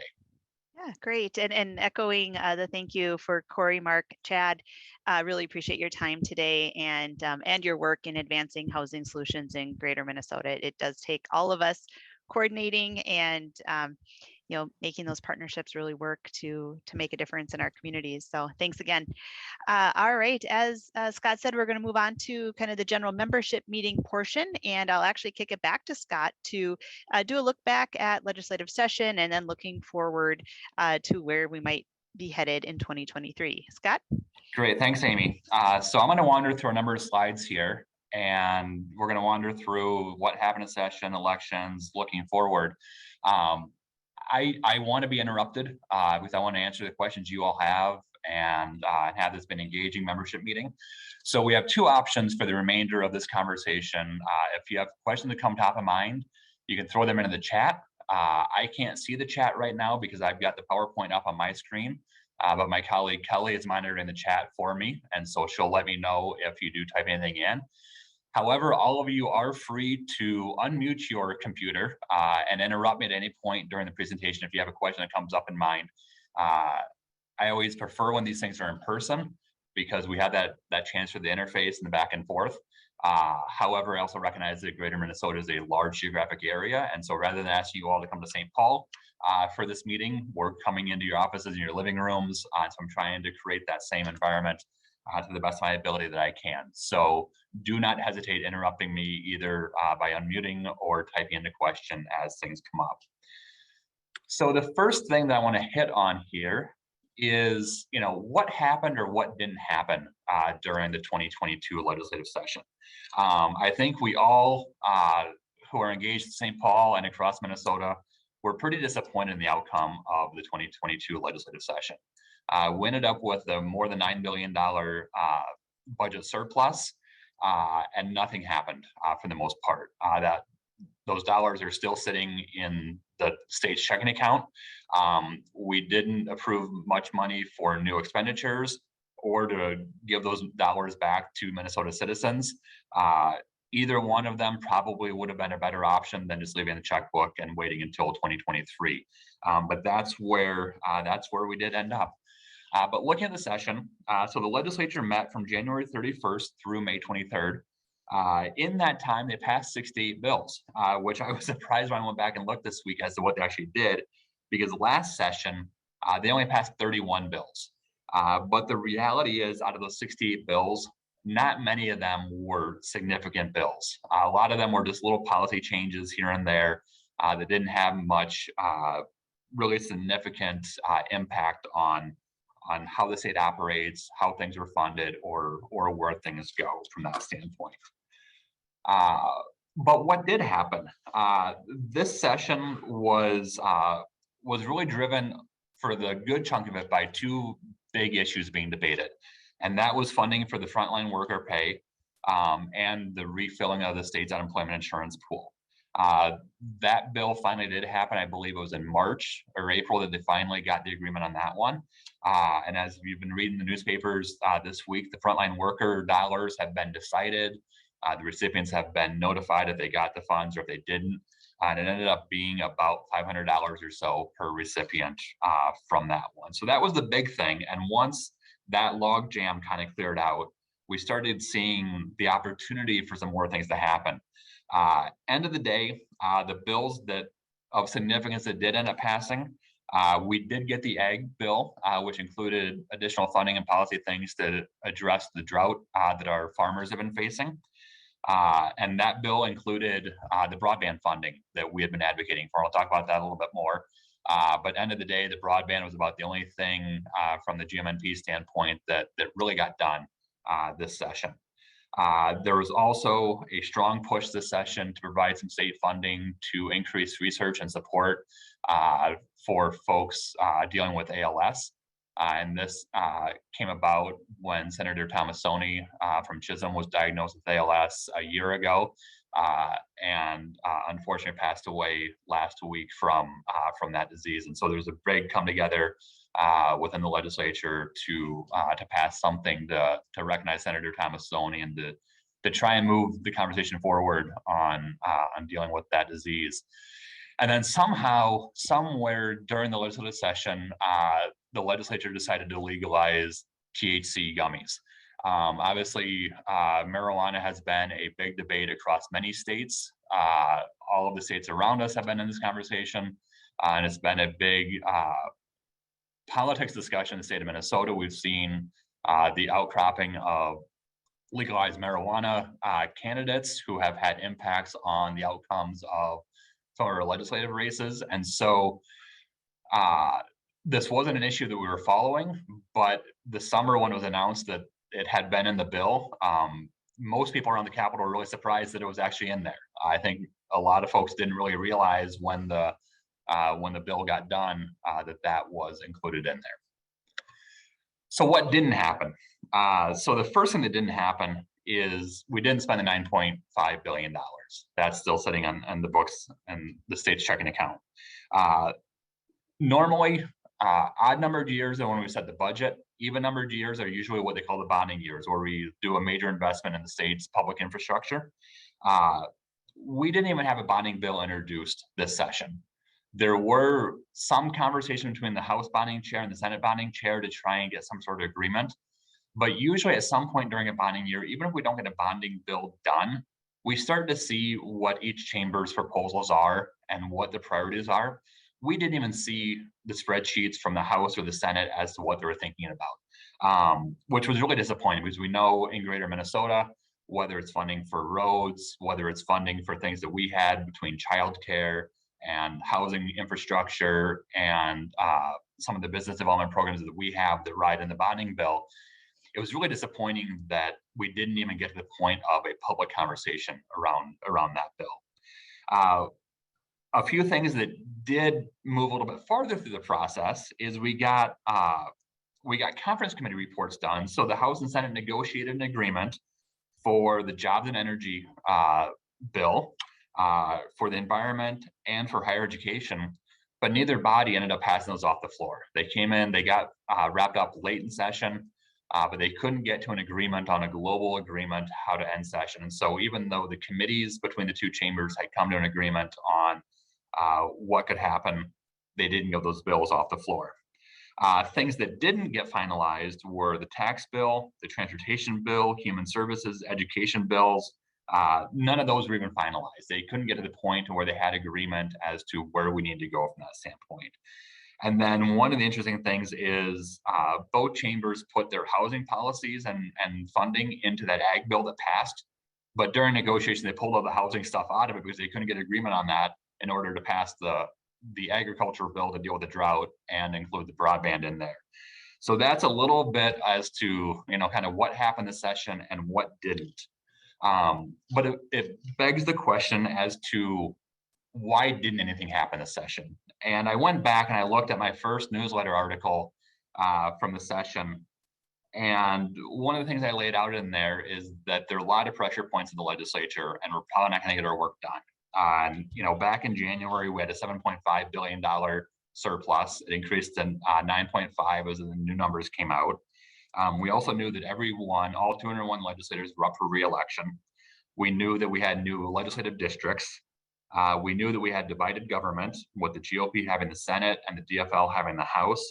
Yeah, great. And echoing the thank you for Corey, Mark, Chad, really appreciate your time today and your work in advancing housing solutions in Greater Minnesota. It does take all of us coordinating and you know, making those partnerships really work to make a difference in our communities. So thanks again. All right, as Scott said, we're going to move on to kind of the general membership meeting portion, and I'll actually kick it back to Scott to do a look back at legislative session and then looking forward to where we might be headed in 2023. Scott? Great, thanks, Amy. So I'm going to wander through a number of slides here, and we're going to wander through what happened in session, elections, looking forward. I want to be interrupted because I want to answer the questions you all have and have this been an engaging membership meeting. So we have two options for the remainder of this conversation. If you have questions that come top of mind, you can throw them into the chat. I can't see the chat right now because I've got the PowerPoint up on my screen, but my colleague Kelly is monitoring the chat for me, and so she'll let me know if you do type anything in. However, all of you are free to unmute your computer and interrupt me at any point during the presentation if you have a question that comes up in mind. I always prefer when these things are in person because we have that chance for the interface and the back and forth. However, I also recognize that Greater Minnesota is a large geographic area, and so rather than asking you all to come to St. Paul for this meeting, we're coming into your offices and your living rooms, so I'm trying to create that same environment to the best of my ability that I can. So do not hesitate interrupting me either by unmuting or typing in the question as things come up. So the first thing that I want to hit on here is, you know, what happened or what didn't happen during the 2022 legislative session. I think we all who are engaged in St. Paul and across Minnesota were pretty disappointed in the outcome of the 2022 legislative session. We ended up with a more than $9 billion budget surplus, and nothing happened for the most part. Those dollars are still sitting in the state's checking account. We didn't approve much money for new expenditures or to give those dollars back to Minnesota citizens. Either one of them probably would have been a better option than just leaving the checkbook and waiting until 2023. But that's where we did end up. But looking at the session, so the legislature met from January 31st through May 23rd. In that time, they passed 68 bills, which I was surprised when I went back and looked this week as to what they actually did, because last session, they only passed 31 bills. But the reality is, out of those 68 bills, not many of them were significant bills. A lot of them were just little policy changes here and there that didn't have much really significant impact on how the state operates, how things are funded, or where things go from that standpoint. But what did happen? This session was really driven for the good chunk of it by two big issues being debated, and that was funding for the frontline worker pay and the refilling of the state's unemployment insurance pool. That bill finally did happen. I believe it was in March or April that they finally got the agreement on that one. And as you've been reading the newspapers this week, the frontline worker dollars have been decided. The recipients have been notified if they got the funds or if they didn't. And it ended up being about $500 or so per recipient from that one. So that was the big thing. And once that log jam kind of cleared out, we started seeing the opportunity for some more things to happen. End of the day, the bills that of significance that did end up passing, we did get the ag bill, which included additional funding and policy things to address the drought that our farmers have been facing. And that bill included the broadband funding that we had been advocating for. I'll talk about that a little bit more. But end of the day, the broadband was about the only thing from the GMNP standpoint that really got done this session. There was also a strong push this session to provide some state funding to increase research and support for folks dealing with ALS. And this came about when Senator Thomasoni from Chisholm was diagnosed with ALS a year ago, and unfortunately passed away last week from that disease. And so there's a big come together within the legislature to pass something to recognize Senator Thomasoni and to try and move the conversation forward on dealing with that disease. And then somehow, somewhere during the legislative session, the legislature decided to legalize THC gummies. Obviously, marijuana has been a big debate across many states. All of the states around us have been in this conversation, and it's been a big politics discussion in the state of Minnesota. We've seen the outcropping of legalized marijuana candidates who have had impacts on the outcomes of some of our legislative races. And so this wasn't an issue that we were following, but the summer when it was announced that it had been in the bill, most people around the Capitol were really surprised that it was actually in there. I think a lot of folks didn't really realize when the bill got done that was included in there. So what didn't happen? So the first thing that didn't happen is we didn't spend the $9.5 billion. That's still sitting on the books and the state's checking account. Normally, odd numbered years are when we set the budget. Even numbered years are usually what they call the bonding years, where we do a major investment in the state's public infrastructure. We didn't even have a bonding bill introduced this session. There were some conversation between the House bonding chair and the Senate bonding chair to try and get some sort of agreement. But usually at some point during a bonding year, even if we don't get a bonding bill done, we start to see what each chamber's proposals are and what the priorities are. We didn't even see the spreadsheets from the House or the Senate as to what they were thinking about, which was really disappointing because we know in greater Minnesota, whether it's funding for roads, whether it's funding for things that we had between childcare and housing infrastructure and some of the business development programs that we have that ride in the bonding bill, it was really disappointing that we didn't even get to the point of a public conversation around that bill. A few things that did move a little bit farther through the process is we got conference committee reports done. So the House and Senate negotiated an agreement for the jobs and energy bill, for the environment and for higher education, but neither body ended up passing those off the floor. They came in, they got wrapped up late in session, but they couldn't get to an agreement on a global agreement how to end session. And so even though the committees between the two chambers had come to an agreement on what could happen, they didn't get those bills off the floor. Things that didn't get finalized were the tax bill, the transportation bill, human services, education bills. None of those were even finalized. They couldn't get to the point where they had agreement as to where we need to go from that standpoint. And then one of the interesting things is both chambers put their housing policies and funding into that ag bill that passed. But during negotiation, they pulled all the housing stuff out of it because they couldn't get agreement on that in order to pass the agriculture bill to deal with the drought and include the broadband in there. So that's a little bit as to, kind of what happened this session and what didn't. But it begs the question as to why didn't anything happen this session? And I went back and I looked at my first newsletter article from the session. And one of the things I laid out in there is that there are a lot of pressure points in the legislature, and we're probably not going to get our work done. Back in January, we had a $7.5 billion surplus. It increased to 9.5 as the new numbers came out. We also knew that all 201 legislators were up for re-election. We knew that we had new legislative districts. We knew that we had divided government, with the GOP having the Senate and the DFL having the House.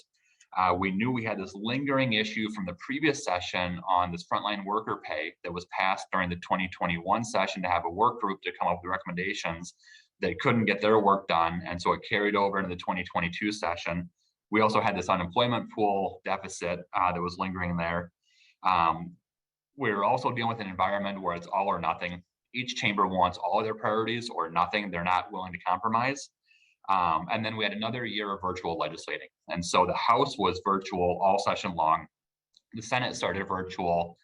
We knew we had this lingering issue from the previous session on this frontline worker pay that was passed during the 2021 session to have a work group to come up with recommendations. They couldn't get their work done, and so it carried over into the 2022 session. We also had this unemployment pool deficit that was lingering there. We were also dealing with an environment where it's all or nothing. Each chamber wants all of their priorities or nothing. They're not willing to compromise. And then we had another year of virtual legislating. And so the House was virtual all session long. The Senate started virtual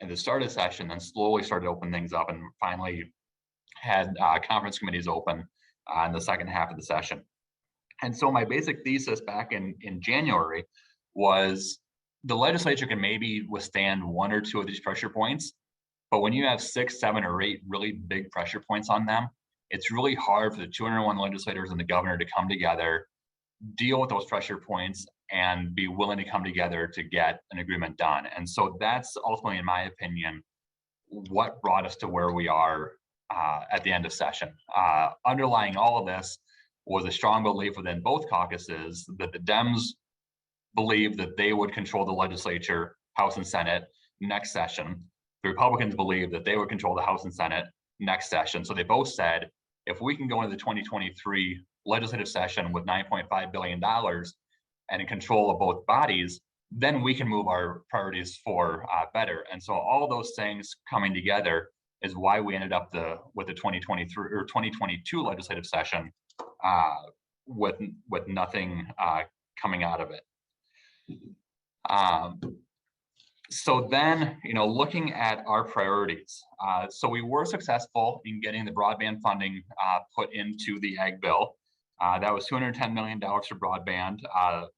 at the start of the session, then slowly started to open things up, and finally had conference committees open in the second half of the session. And so my basic thesis back in January was the legislature can maybe withstand one or two of these pressure points, but when you have 6, 7, or 8 really big pressure points on them, it's really hard for the 201 legislators and the governor to come together, deal with those pressure points, and be willing to come together to get an agreement done. And so that's ultimately, in my opinion, what brought us to where we are at the end of session. Underlying all of this was a strong belief within both caucuses that the Dems believed that they would control the legislature, House and Senate, next session. The Republicans believed that they would control the House and Senate next session. So they both said, if we can go into the 2023 legislative session with $9.5 billion and in control of both bodies, then we can move our priorities for better. And so all those things coming together is why we ended up with the 2023 or 2022 legislative session with nothing coming out of it. So then, looking at our priorities, so we were successful in getting the broadband funding put into the Ag bill. That was $210 million for broadband,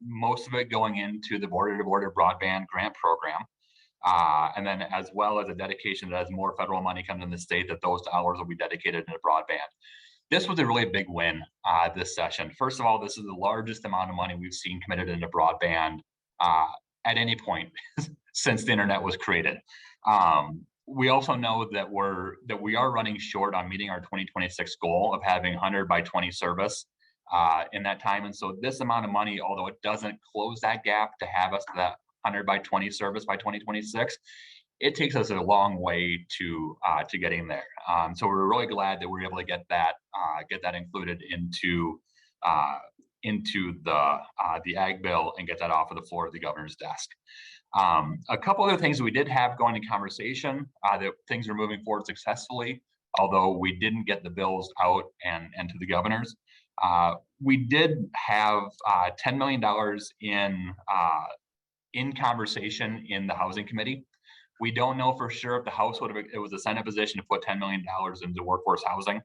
most of it going into the border-to-border broadband grant program. And then as well as a dedication that as more federal money comes in the state, that those dollars will be dedicated into broadband. This was a really big win this session. First of all, this is the largest amount of money we've seen committed into broadband at any point since the internet was created. We also know that we are running short on meeting our 2026 goal of having 100 by 20 service in that time. And so this amount of money, although it doesn't close that gap to have us to that 100 by 20 service by 2026, it takes us a long way to getting there. So we're really glad that we're able to get that included into the Ag bill and get that off of the floor of the governor's desk. A couple other things we did have going in conversation, that things are moving forward successfully, although we didn't get the bills out and to the governors. We did have $10 million in conversation in the Housing Committee. We don't know for sure if the House it was a Senate position to put $10 million into workforce housing.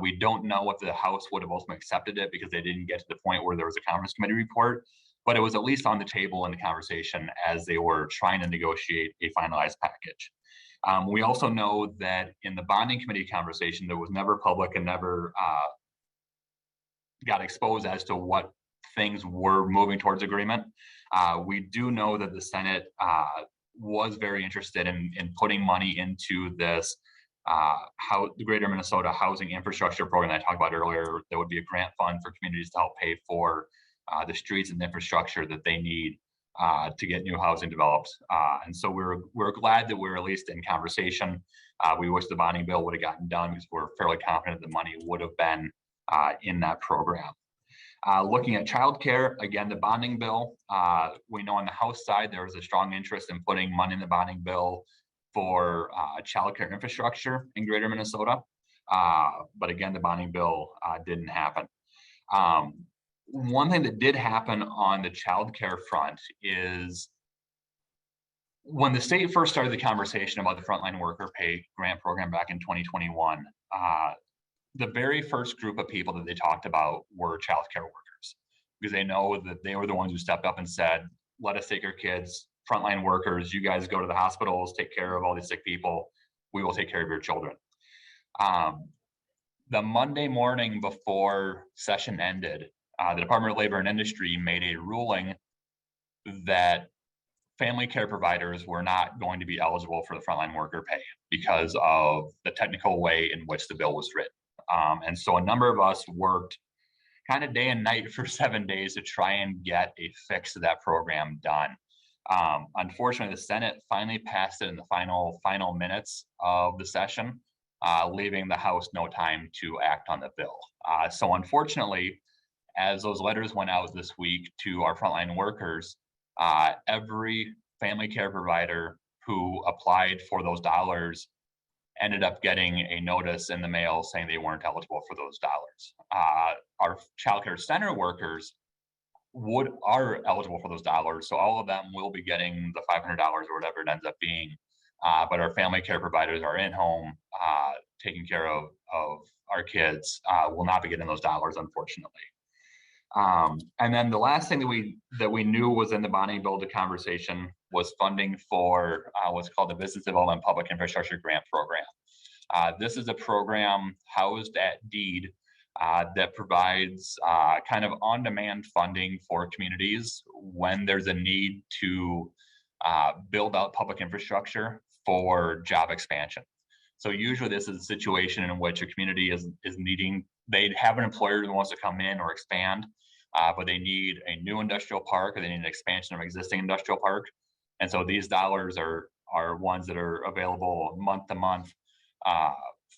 We don't know if the House would have ultimately accepted it because they didn't get to the point where there was a Conference Committee report, but it was at least on the table in the conversation as they were trying to negotiate a finalized package. We also know that in the bonding committee conversation, that was never public and never got exposed as to what things were moving towards agreement. We do know that the Senate was very interested in putting money into this the Greater Minnesota Housing Infrastructure Program that I talked about earlier. There would be a grant fund for communities to help pay for the streets and infrastructure that they need to get new housing developed. And so we're glad that we're at least in conversation. We wish the bonding bill would have gotten done because we're fairly confident the money would have been in that program. Looking at childcare, again, the bonding bill, we know on the House side, there was a strong interest in putting money in the bonding bill for childcare infrastructure in Greater Minnesota. But again, the bonding bill didn't happen. one thing that did happen on the childcare front is when the state first started the conversation about the frontline worker pay grant program back in 2021, the very first group of people that they talked about were childcare workers, because they know that they were the ones who stepped up and said, let us take your kids, frontline workers, you guys go to the hospitals, take care of all these sick people, we will take care of your children. The Monday morning before session ended, the Department of Labor and Industry made a ruling that family care providers were not going to be eligible for the frontline worker pay because of the technical way in which the bill was written. And so a number of us worked kind of day and night for 7 days to try and get a fix to that program done. Unfortunately, the Senate finally passed it in the final minutes of the session, leaving the House no time to act on the bill. So unfortunately, as those letters went out this week to our frontline workers, every family care provider who applied for those dollars ended up getting a notice in the mail saying they weren't eligible for those dollars. Our childcare center workers are eligible for those dollars, so all of them will be getting the $500 or whatever it ends up being. But our family care providers are in home taking care of our kids will not be getting those dollars, unfortunately. And then the last thing that we knew was in the bonding bill to conversation was funding for what's called the Business Development Public Infrastructure Grant Program. This is a program housed at DEED that provides kind of on-demand funding for communities when there's a need to build out public infrastructure for job expansion. So usually this is a situation in which a community is needing, they have an employer who wants to come in or expand, but they need a new industrial park or they need an expansion of existing industrial park. And so these dollars are ones that are available month to month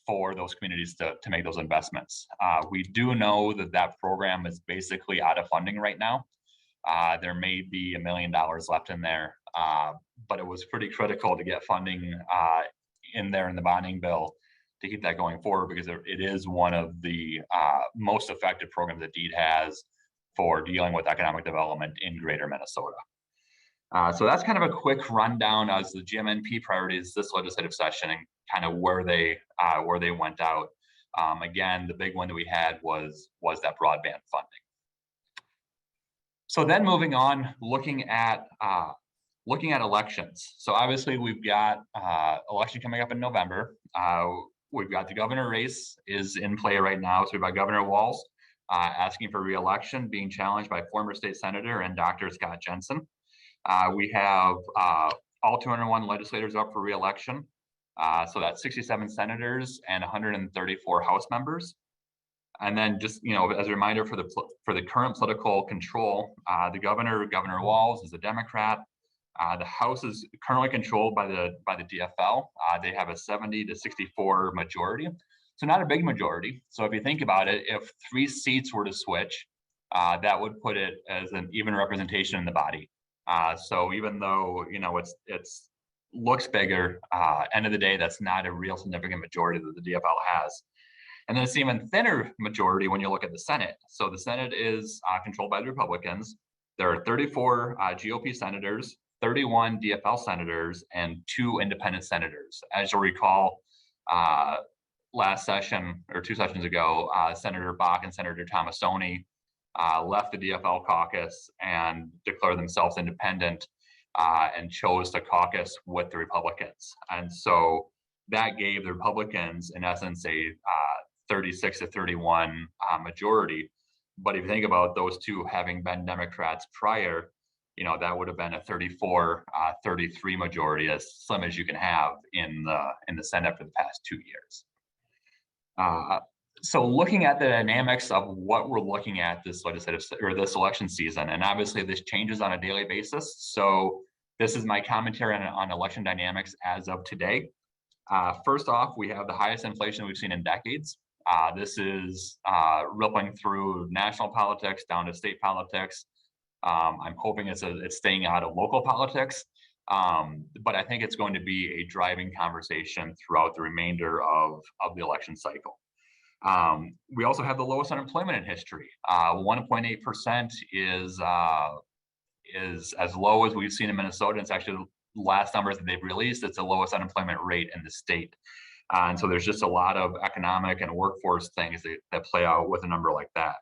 for those communities to make those investments. We do know that program is basically out of funding right now. There may be $1 million left in there, but it was pretty critical to get funding in there in the bonding bill to keep that going forward, because it is one of the most effective programs that DEED has for dealing with economic development in greater Minnesota. So that's kind of a quick rundown as the GMNP priorities this legislative session and kind of where they went out. Again, the big one that we had was that broadband funding. So then moving on, looking at elections. So obviously we've got election coming up in November. We've got the governor race is in play right now. So we've got Governor Walz asking for re-election, being challenged by former state senator and Dr. Scott Jensen. We have all 201 legislators up for re-election. So that's 67 senators and 134 House members. And then just, as a reminder for the current political control, the Governor Walz is a Democrat. The House is currently controlled by the DFL. They have a 70 to 64 majority. So not a big majority. So if you think about it, if 3 seats were to switch, that would put it as an even representation in the body. So even though, it's looks bigger, end of the day, that's not a real significant majority that the DFL has. And then it's even thinner majority when you look at the Senate. So the Senate is controlled by the Republicans. There are 34 GOP senators, 31 DFL senators, and 2 independent senators. As you'll recall, last session or 2 sessions ago, Senator Bach and Senator Tomassoni left the DFL caucus and declared themselves independent and chose to caucus with the Republicans. And so that gave the Republicans, in essence, a 36 to 31 majority. But if you think about those 2 having been Democrats prior, that would have been a 34-33 majority, as slim as you can have in the Senate for the past 2 years. So looking at the dynamics of what we're looking at this this election season, and obviously this changes on a daily basis. So this is my commentary on election dynamics as of today. First off, we have the highest inflation we've seen in decades. This is rippling through national politics down to state politics. I'm hoping it's staying out of local politics, but I think it's going to be a driving conversation throughout the remainder of the election cycle. We also have the lowest unemployment in history. 1.8% is as low as we've seen in Minnesota. It's actually the last numbers that they've released. It's the lowest unemployment rate in the state. And so there's just a lot of economic and workforce things that play out with a number like that.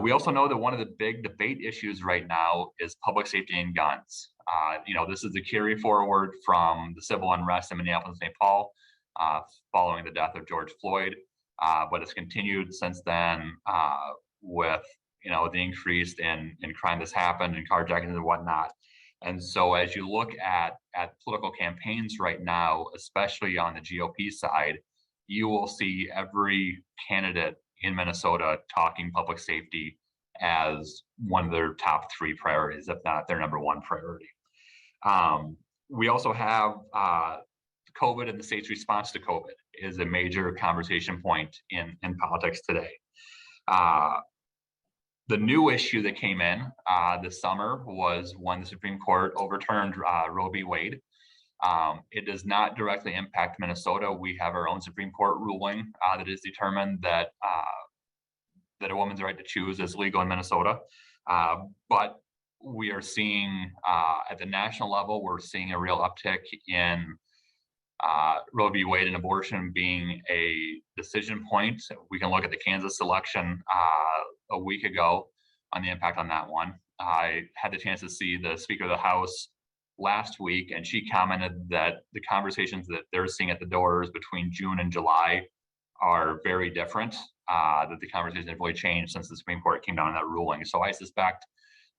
We also know that one of the big debate issues right now is public safety and guns. This is the carry forward from the civil unrest in Minneapolis and St. Paul following the death of George Floyd, but it's continued since then with the increase in crime that's happened and carjackings and whatnot. And so as you look at political campaigns right now, especially on the GOP side, you will see every candidate in Minnesota talking public safety as one of their top 3 priorities, if not their number 1 priority. We also have COVID, and the state's response to COVID is a major conversation point in politics today. The new issue that came in this summer was when the Supreme Court overturned Roe v. Wade. It does not directly impact Minnesota. We have our own Supreme Court ruling that is determined that a woman's right to choose is legal in Minnesota. But we are seeing at the national level, we're seeing a real uptick in Roe v. Wade and abortion being a decision point. We can look at the Kansas election a week ago on the impact on that one. I had the chance to see the Speaker of the House last week, and she commented that the conversations that they're seeing at the doors between June and July are very different, that the conversation have really changed since the Supreme Court came down on that ruling. So I suspect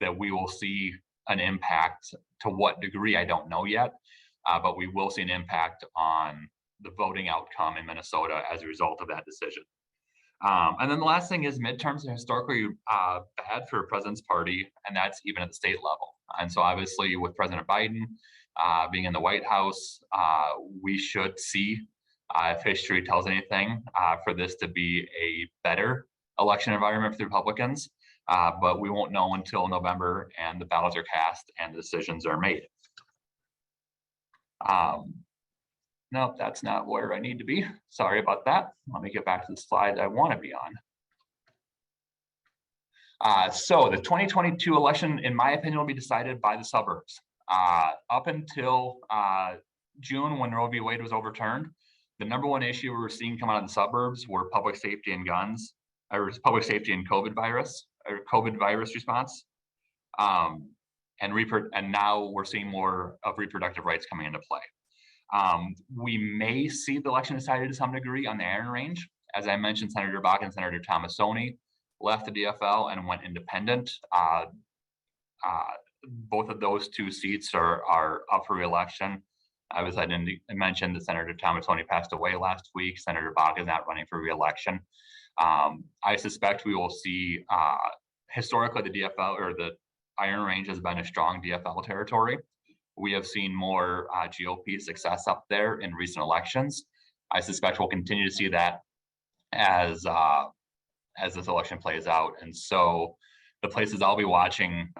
that we will see an impact. To what degree, I don't know yet, but we will see an impact on the voting outcome in Minnesota as a result of that decision. And then the last thing is midterms are historically bad for a president's party, and that's even at the state level. And so obviously with President Biden being in the White House, we should see, if history tells anything, for this to be a better election environment for the Republicans. But we won't know until November and the ballots are cast and the decisions are made. No, that's not where I need to be. Sorry about that. Let me get back to the slide I want to be on. So the 2022 election, in my opinion, will be decided by the suburbs. Up until June, when Roe v. Wade was overturned, the number 1 issue we were seeing come out of the suburbs were public safety and guns, or public safety and COVID virus response. And now we're seeing more of reproductive rights coming into play. We may see the election decided to some degree on the Iron Range. As I mentioned, Senator Bach and Senator Tomassoni left the DFL and went independent. Both of those 2 seats are up for re-election. I didn't mention that Senator Tomassoni passed away last week. Senator Bach is not running for re-election. I suspect we will see, historically, the DFL or the Iron Range has been a strong DFL territory. We have seen more GOP success up there in recent elections. I suspect we'll continue to see that as this election plays out. And so the places I'll be watching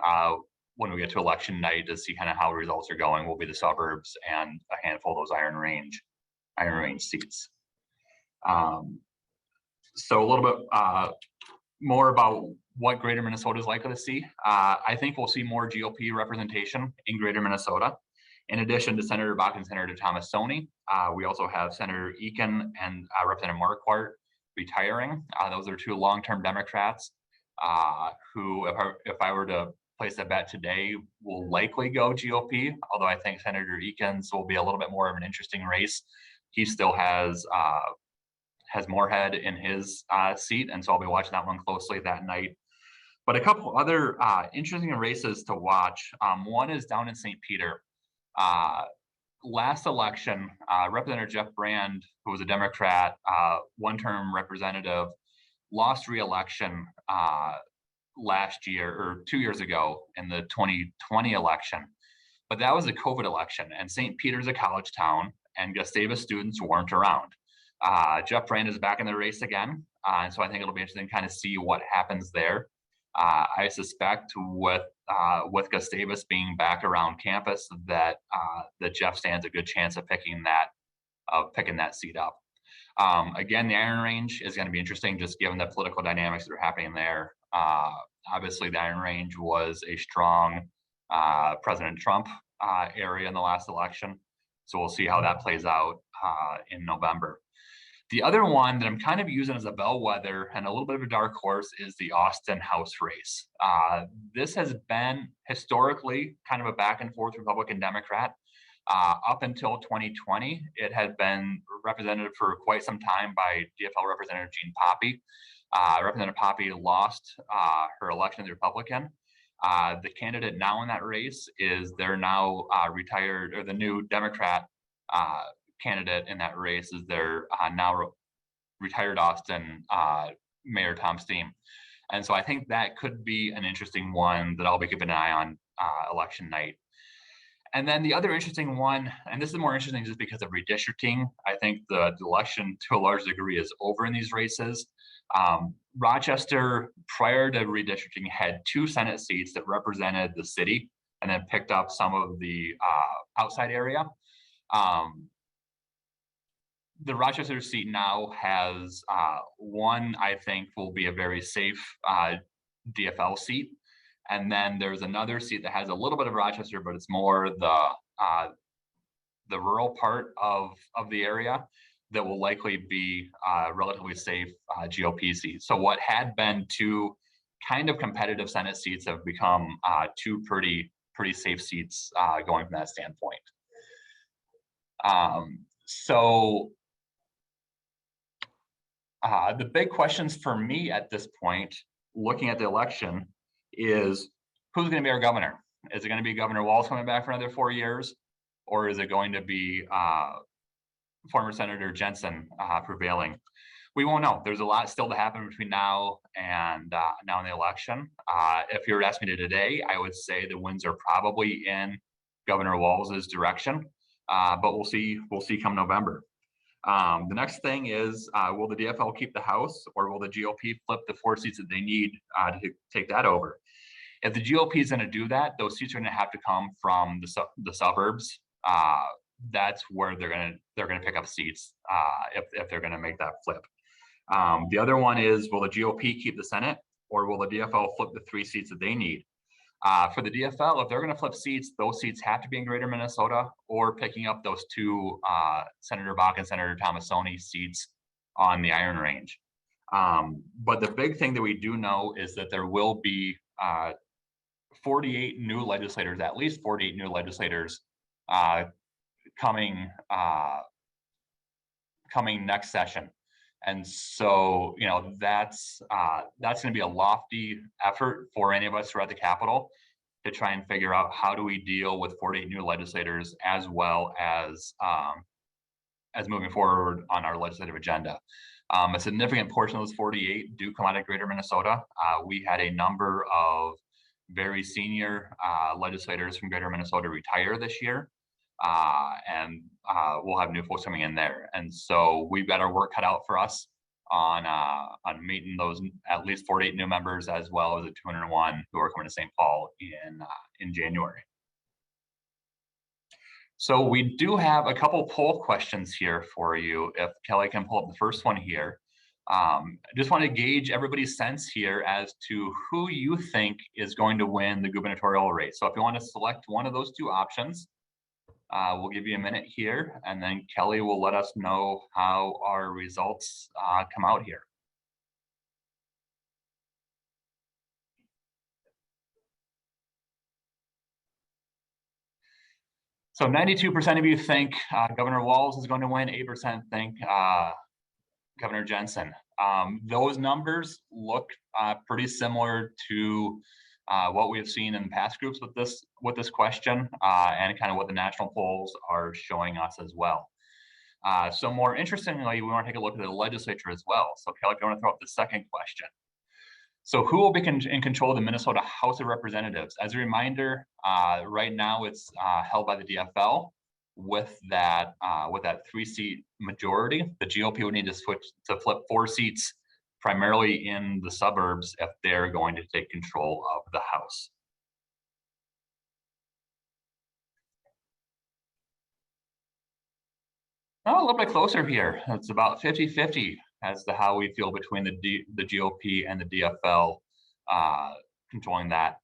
when we get to election night to see kind of how results are going will be the suburbs and a handful of those Iron Range seats. So a little bit more about what Greater Minnesota is likely to see. I think we'll see more GOP representation in Greater Minnesota. In addition to Senator Bach and Senator Tomassoni, we also have Senator Eakin and Representative Marquardt retiring. Those are 2 long-term Democrats who, if I were to place a bet today, will likely go GOP, although I think Senator Eakin's will be a little bit more of an interesting race. He still has Moorhead in his seat, and so I'll be watching that one closely that night. But a couple other interesting races to watch. One is down in St. Peter. Last election, Representative Jeff Brand, who was a Democrat, 1-term representative, lost re-election last year or 2 years ago in the 2020 election. But that was a COVID election, and St. Peter's a college town, and Gustavus students weren't around. Jeff Brand is back in the race again, and so I think it'll be interesting to kind of see what happens there. I suspect with Gustavus being back around campus that Jeff stands a good chance of picking that seat up. Again, the Iron Range is going to be interesting just given the political dynamics that are happening there. Obviously, the Iron Range was a strong President Trump area in the last election. So we'll see how that plays out in November. The other one that I'm kind of using as a bellwether and a little bit of a dark horse is the Austin House race. This has been historically kind of a back and forth Republican Democrat. Up until 2020, it had been represented for quite some time by DFL Representative Jean Poppe. Representative Poppe lost her election as a Republican. The candidate now in that race is their now retired, or the new Democrat candidate in that race is their now retired Austin Mayor Tom Steen. And so I think that could be an interesting one that I'll be keeping an eye on election night. And then the other interesting one, and this is more interesting just because of redistricting, I think the election to a large degree is over in these races. Rochester, prior to redistricting, had 2 Senate seats that represented the city and then picked up some of the outside area. The Rochester seat now has one, I think, will be a very safe DFL seat. And then there's another seat that has a little bit of Rochester, but it's more the rural part of the area that will likely be relatively safe GOP seats. So what had been 2 kind of competitive Senate seats have become 2 pretty safe seats going from that standpoint. The big questions for me at this point, looking at the election, is who's going to be our governor? Is it going to be Governor Walz coming back for another 4 years? Or is it going to be former Senator Jensen prevailing? We won't know. There's a lot still to happen between now and now in the election. If you were to ask me today, I would say the winds are probably in Governor Walz's direction, but we'll see come November. The next thing is, will the DFL keep the House, or will the GOP flip the 4 seats that they need to take that over? If the GOP is going to do that, those seats are going to have to come from the suburbs. That's where they're going to pick up seats if they're going to make that flip. The other one is, will the GOP keep the Senate, or will the DFL flip the 3 seats that they need? For the DFL, if they're going to flip seats, those seats have to be in Greater Minnesota, or picking up those 2 Senator Bach and Senator Tomassoni seats on the Iron Range. But the big thing that we do know is that there will be 48 new legislators, at least 48 new legislators coming next session. And so, you know, that's going to be a lofty effort for any of us who are at the Capitol to try and figure out how do we deal with 48 new legislators, as well as moving forward on our legislative agenda. A significant portion of those 48 do come out of Greater Minnesota. We had a number of very senior legislators from Greater Minnesota retire this year. And we'll have new folks coming in there. And so we've got our work cut out for us on meeting those at least 48 new members, as well as the 201 who are coming to St. Paul in January. So we do have a couple poll questions here for you. If Kelly can pull up the first one here. I just want to gauge everybody's sense here as to who you think is going to win the gubernatorial race. So if you want to select one of those 2 options, we'll give you a minute here, and then Kelly will let us know how our results come out here. So 92% of you think Governor Walz is going to win, 8% think Governor Jensen. Those numbers look pretty similar to what we have seen in past groups with this question, and kind of what the national polls are showing us as well. So more interestingly, we want to take a look at the legislature as well. So Kelly, if you want to throw up the second question. So who will be in control of the Minnesota House of Representatives? As a reminder, right now it's held by the DFL. With that 3-seat majority, the GOP would need to flip 4 seats, primarily in the suburbs, if they're going to take control of the House. a little bit closer here. It's about 50-50 as to how we feel between the GOP and the DFL controlling that.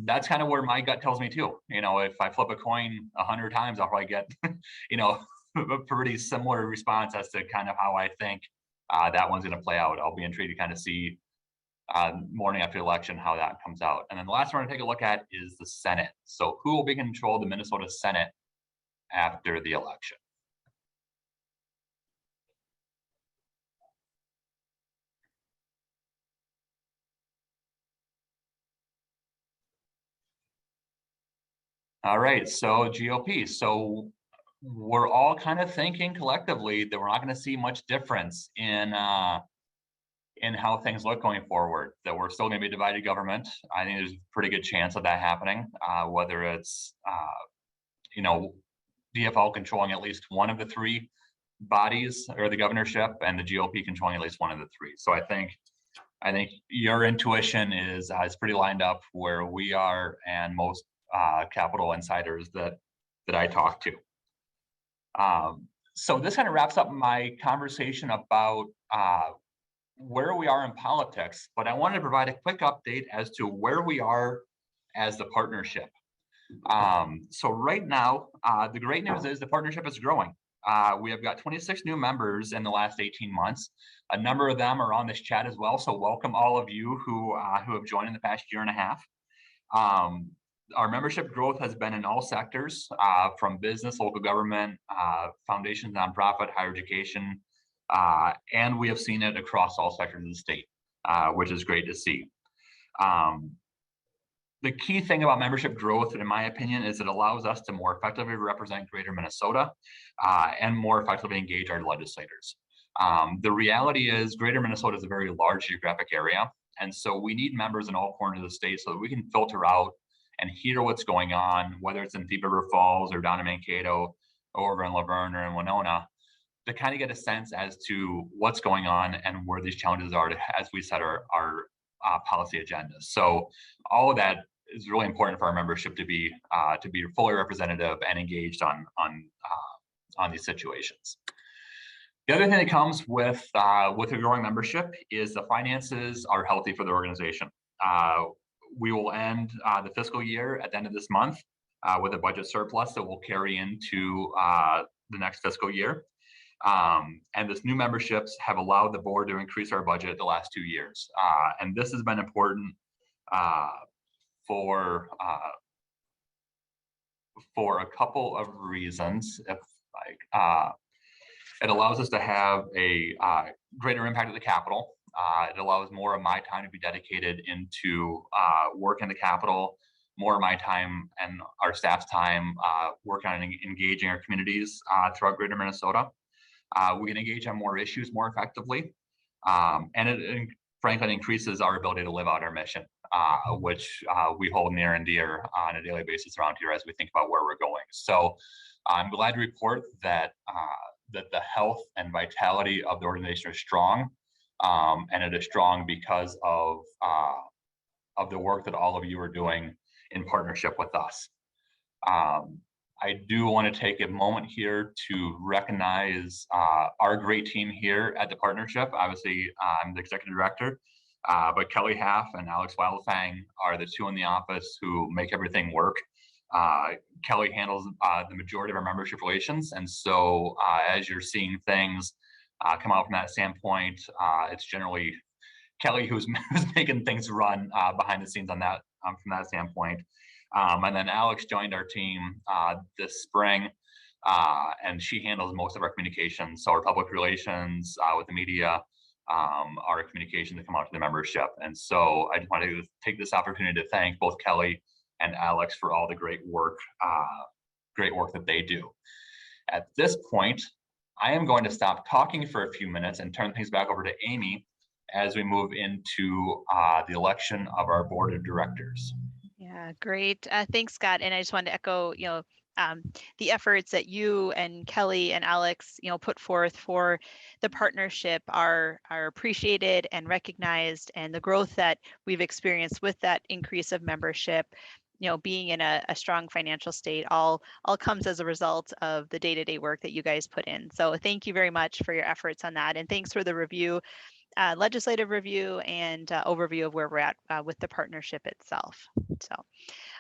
That's kind of where my gut tells me too. You know, if I flip a coin 100 times, I'll probably get, you know, a pretty similar response as to kind of how I think that one's going to play out. I'll be intrigued to kind of see morning after the election how that comes out. And then the last one to take a look at is the Senate. So who will be in control of the Minnesota Senate after the election? All right, so GOP. So we're all kind of thinking collectively that we're not going to see much difference in how things look going forward, that we're still going to be divided government. I think there's a pretty good chance of that happening, whether it's, you know, DFL controlling at least one of the three bodies or the governorship and the GOP controlling at least one of the three. So I think your intuition is pretty lined up where we are and most Capitol insiders that I talk to. So this kind of wraps up my conversation about where we are in politics, but I wanted to provide a quick update as to where we are as the partnership. So right now, the great news is the partnership is growing. We have got 26 new members in the last 18 months. A number of them are on this chat as well. So welcome all of you who have joined in the past year and a half. Our membership growth has been in all sectors, from business, local government, foundations, nonprofit, higher education, and we have seen it across all sectors of the state, which is great to see. The key thing about membership growth, in my opinion, is it allows us to more effectively represent Greater Minnesota and more effectively engage our legislators. The reality is Greater Minnesota is a very large geographic area, and so we need members in all corners of the state so that we can filter out and hear what's going on, whether it's in Thief River Falls or down in Mankato, or over in Laverne or in Winona, to kind of get a sense as to what's going on and where these challenges are as we set our policy agenda. So all of that is really important for our membership to be fully representative and engaged on these situations. The other thing that comes with a growing membership is the finances are healthy for the organization. We will end the fiscal year at the end of this month with a budget surplus that will carry into the next fiscal year. And this new memberships have allowed the board to increase our budget the last 2 years. And this has been important for a couple of reasons. It allows us to have a greater impact at the Capitol. It allows more of my time to be dedicated into work in the Capitol, more of my time and our staff's time working on engaging our communities throughout Greater Minnesota. We can engage on more issues more effectively, and it frankly increases our ability to live out our mission, which we hold near and dear on a daily basis around here as we think about where we're going. So I'm glad to report that that the health and vitality of the organization is strong, and it is strong because of the work that all of you are doing in partnership with us. I do want to take a moment here to recognize our great team here at the partnership. Obviously, I'm the executive director, but Kelly Half and Alex Wildfang are the two in the office who make everything work. Kelly handles the majority of our membership relations, and so as you're seeing things come out from that standpoint, it's generally Kelly who's making things run behind the scenes on that from that standpoint. And then Alex joined our team this spring, and she handles most of our communications. So our public relations with the media, our communications that come out to the membership. And so I just wanted to take this opportunity to thank both Kelly and Alex for all the great work that they do. At this point, I am going to stop talking for a few minutes and turn things back over to Amy as we move into the election of our board of directors. Yeah, great. Thanks, Scott. And I just wanted to echo, the efforts that you and Kelly and Alex, put forth for the partnership are appreciated and recognized, and the growth that we've experienced with that increase of membership being in a strong financial state all comes as a result of the day-to-day work that you guys put in. So thank you very much for your efforts on that, and thanks for the review, legislative review, and overview of where we're at with the partnership itself. So,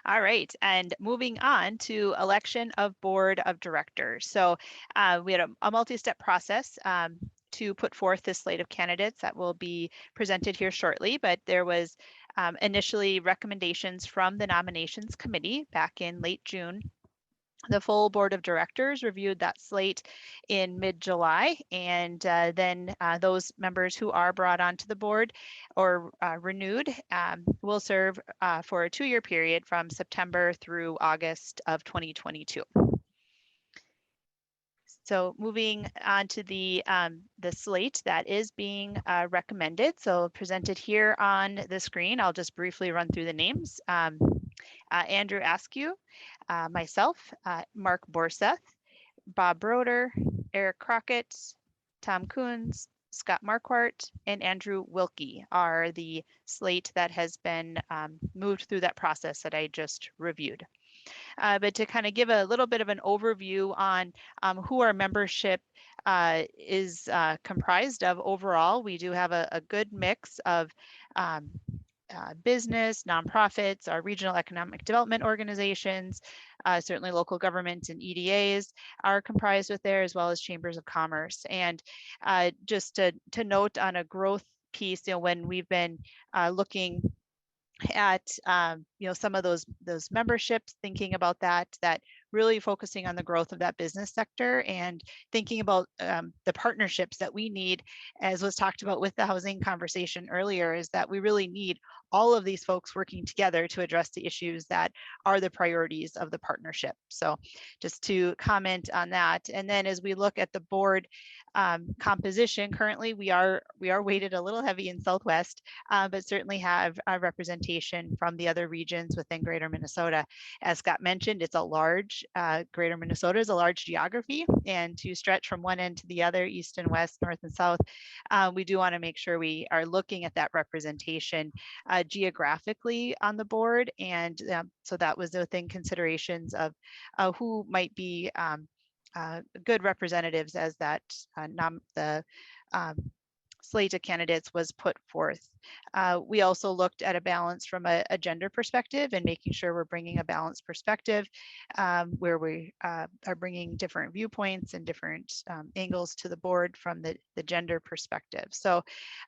all right, and moving on to election of board of directors. So we had a multi-step process to put forth this slate of candidates that will be presented here shortly, but there was initially recommendations from the nominations committee back in late June. The full board of directors reviewed that slate in mid-July, and then those members who are brought onto the board or renewed will serve for a 2-year period from September through August of 2022. So moving on to the slate that is being recommended. So presented here on the screen, I'll just briefly run through the names. Andrew Askew, myself, Mark Borseth, Bob Broder, Eric Crockett, Tom Coons, Scott Marquardt, and Andrew Wilkie are the slate that has been moved through that process that I just reviewed. But to kind of give a little bit of an overview on who our membership is comprised of overall, we do have a good mix of business, nonprofits, our regional economic development organizations, certainly local government and EDAs are comprised with there, as well as chambers of commerce. And just to note on a growth piece, when we've been looking at some of those memberships, thinking about that really focusing on the growth of that business sector and thinking about the partnerships that we need, as was talked about with the housing conversation earlier, is that we really need all of these folks working together to address the issues that are the priorities of the partnership. So just to comment on that. And then as we look at the board composition, currently we are weighted a little heavy in Southwest, but certainly have a representation from the other regions within Greater Minnesota. As Scott mentioned, it's a large, Greater Minnesota is a large geography, and to stretch from one end to the other, east and west, north and south, we do want to make sure we are looking at that representation geographically on the board. And so that was within considerations of who might be good representatives as that the slate of candidates was put forth. We also looked at a balance from a gender perspective and making sure we're bringing a balanced perspective where we are bringing different viewpoints and different angles to the board from the gender perspective. So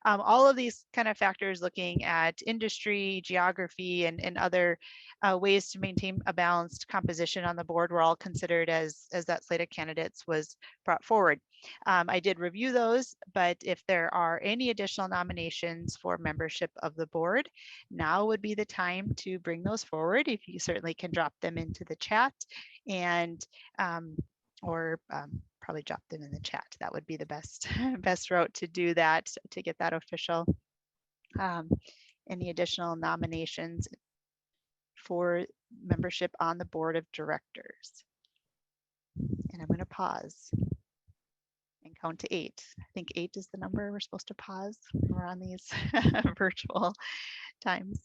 all of these kind of factors, looking at industry, geography, and other ways to maintain a balanced composition on the board, were all considered as that slate of candidates was brought forward. I did review those, but if there are any additional nominations for membership of the board, now would be the time to bring those forward. If you certainly can drop them into the chat, and or probably drop them in the chat. That would be the best route to do that, to get that official. Any additional nominations for membership on the board of directors? And I'm going to pause and count to 8. I think 8 is the number we're supposed to pause. We're on these virtual times.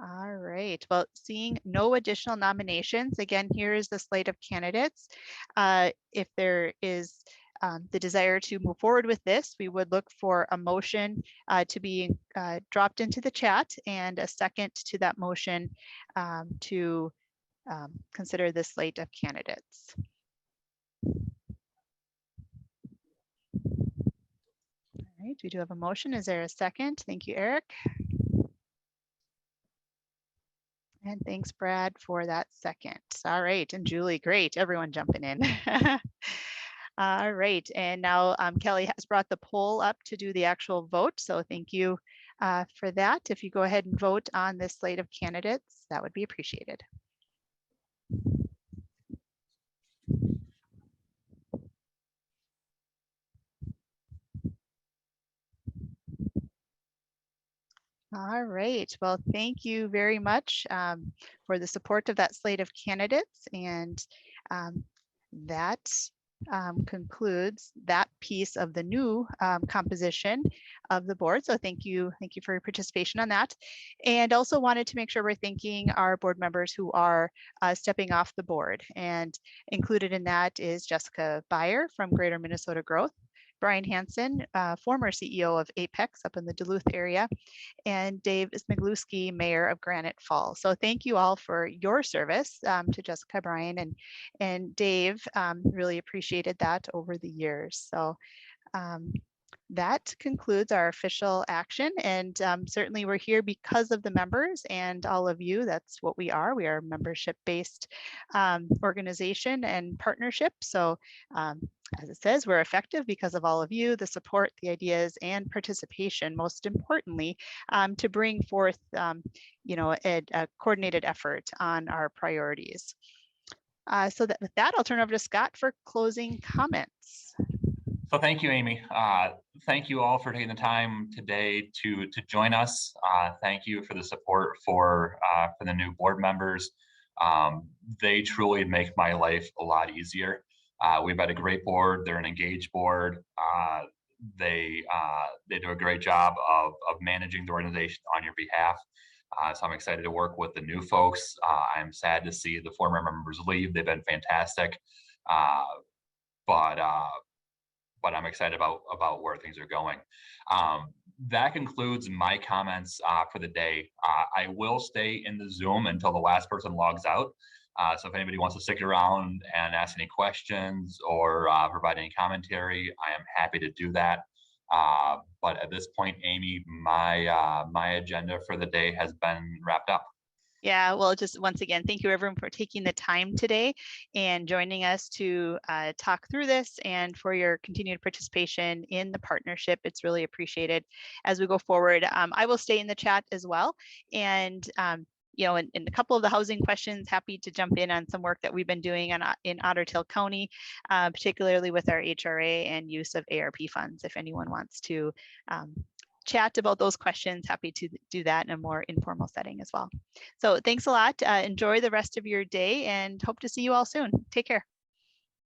All right, well, seeing no additional nominations, again, here is the slate of candidates. If there is the desire to move forward with this, we would look for a motion to be dropped into the chat, and a second to that motion to consider this slate of candidates. All right, we do have a motion. Is there a second? Thank you, Eric. And thanks, Brad, for that second. All right, and Julie, great, everyone jumping in. All right, and now Kelly has brought the poll up to do the actual vote. So thank you for that. If you go ahead and vote on this slate of candidates, that would be appreciated. All right, well, thank you very much for the support of that slate of candidates, and that concludes that piece of the new composition of the board. So thank you for your participation on that. And also wanted to make sure we're thanking our board members who are stepping off the board. And included in that is Jessica Beyer from Greater Minnesota Growth, Brian Hansen, former CEO of Apex up in the Duluth area, and Dave Smigluski, Mayor of Granite Falls. So thank you all for your service to Jessica, Brian, and Dave. Really appreciated that over the years. So that concludes our official action, and certainly we're here because of the members and all of you. That's what we are. We are a membership-based organization and partnership. So as it says, we're effective because of all of you, the support, the ideas, and participation, most importantly, to bring forth a coordinated effort on our priorities. So that with that, I'll turn over to Scott for closing comments. So thank you, Amy. Thank you all for taking the time today to join us. Thank you for the support for the new board members. They truly make my life a lot easier. We've had a great board. They're an engaged board. They do a great job of managing the organization on your behalf. So I'm excited to work with the new folks. I'm sad to see the former members leave. They've been fantastic. But I'm excited about where things are going. That concludes my comments for the day. I will stay in the Zoom until the last person logs out. So if anybody wants to stick around and ask any questions or provide any commentary, I am happy to do that. But at this point, Amy, my agenda for the day has been wrapped up. Yeah, well, just once again, thank you everyone for taking the time today and joining us to talk through this, and for your continued participation in the partnership. It's really appreciated as we go forward. I will stay in the chat as well. And in a couple of the housing questions, happy to jump in on some work that we've been doing in Otter Tail County, particularly with our HRA and use of ARP funds. If anyone wants to chat about those questions, happy to do that in a more informal setting as well. So thanks a lot. Enjoy the rest of your day and hope to see you all soon. Take care.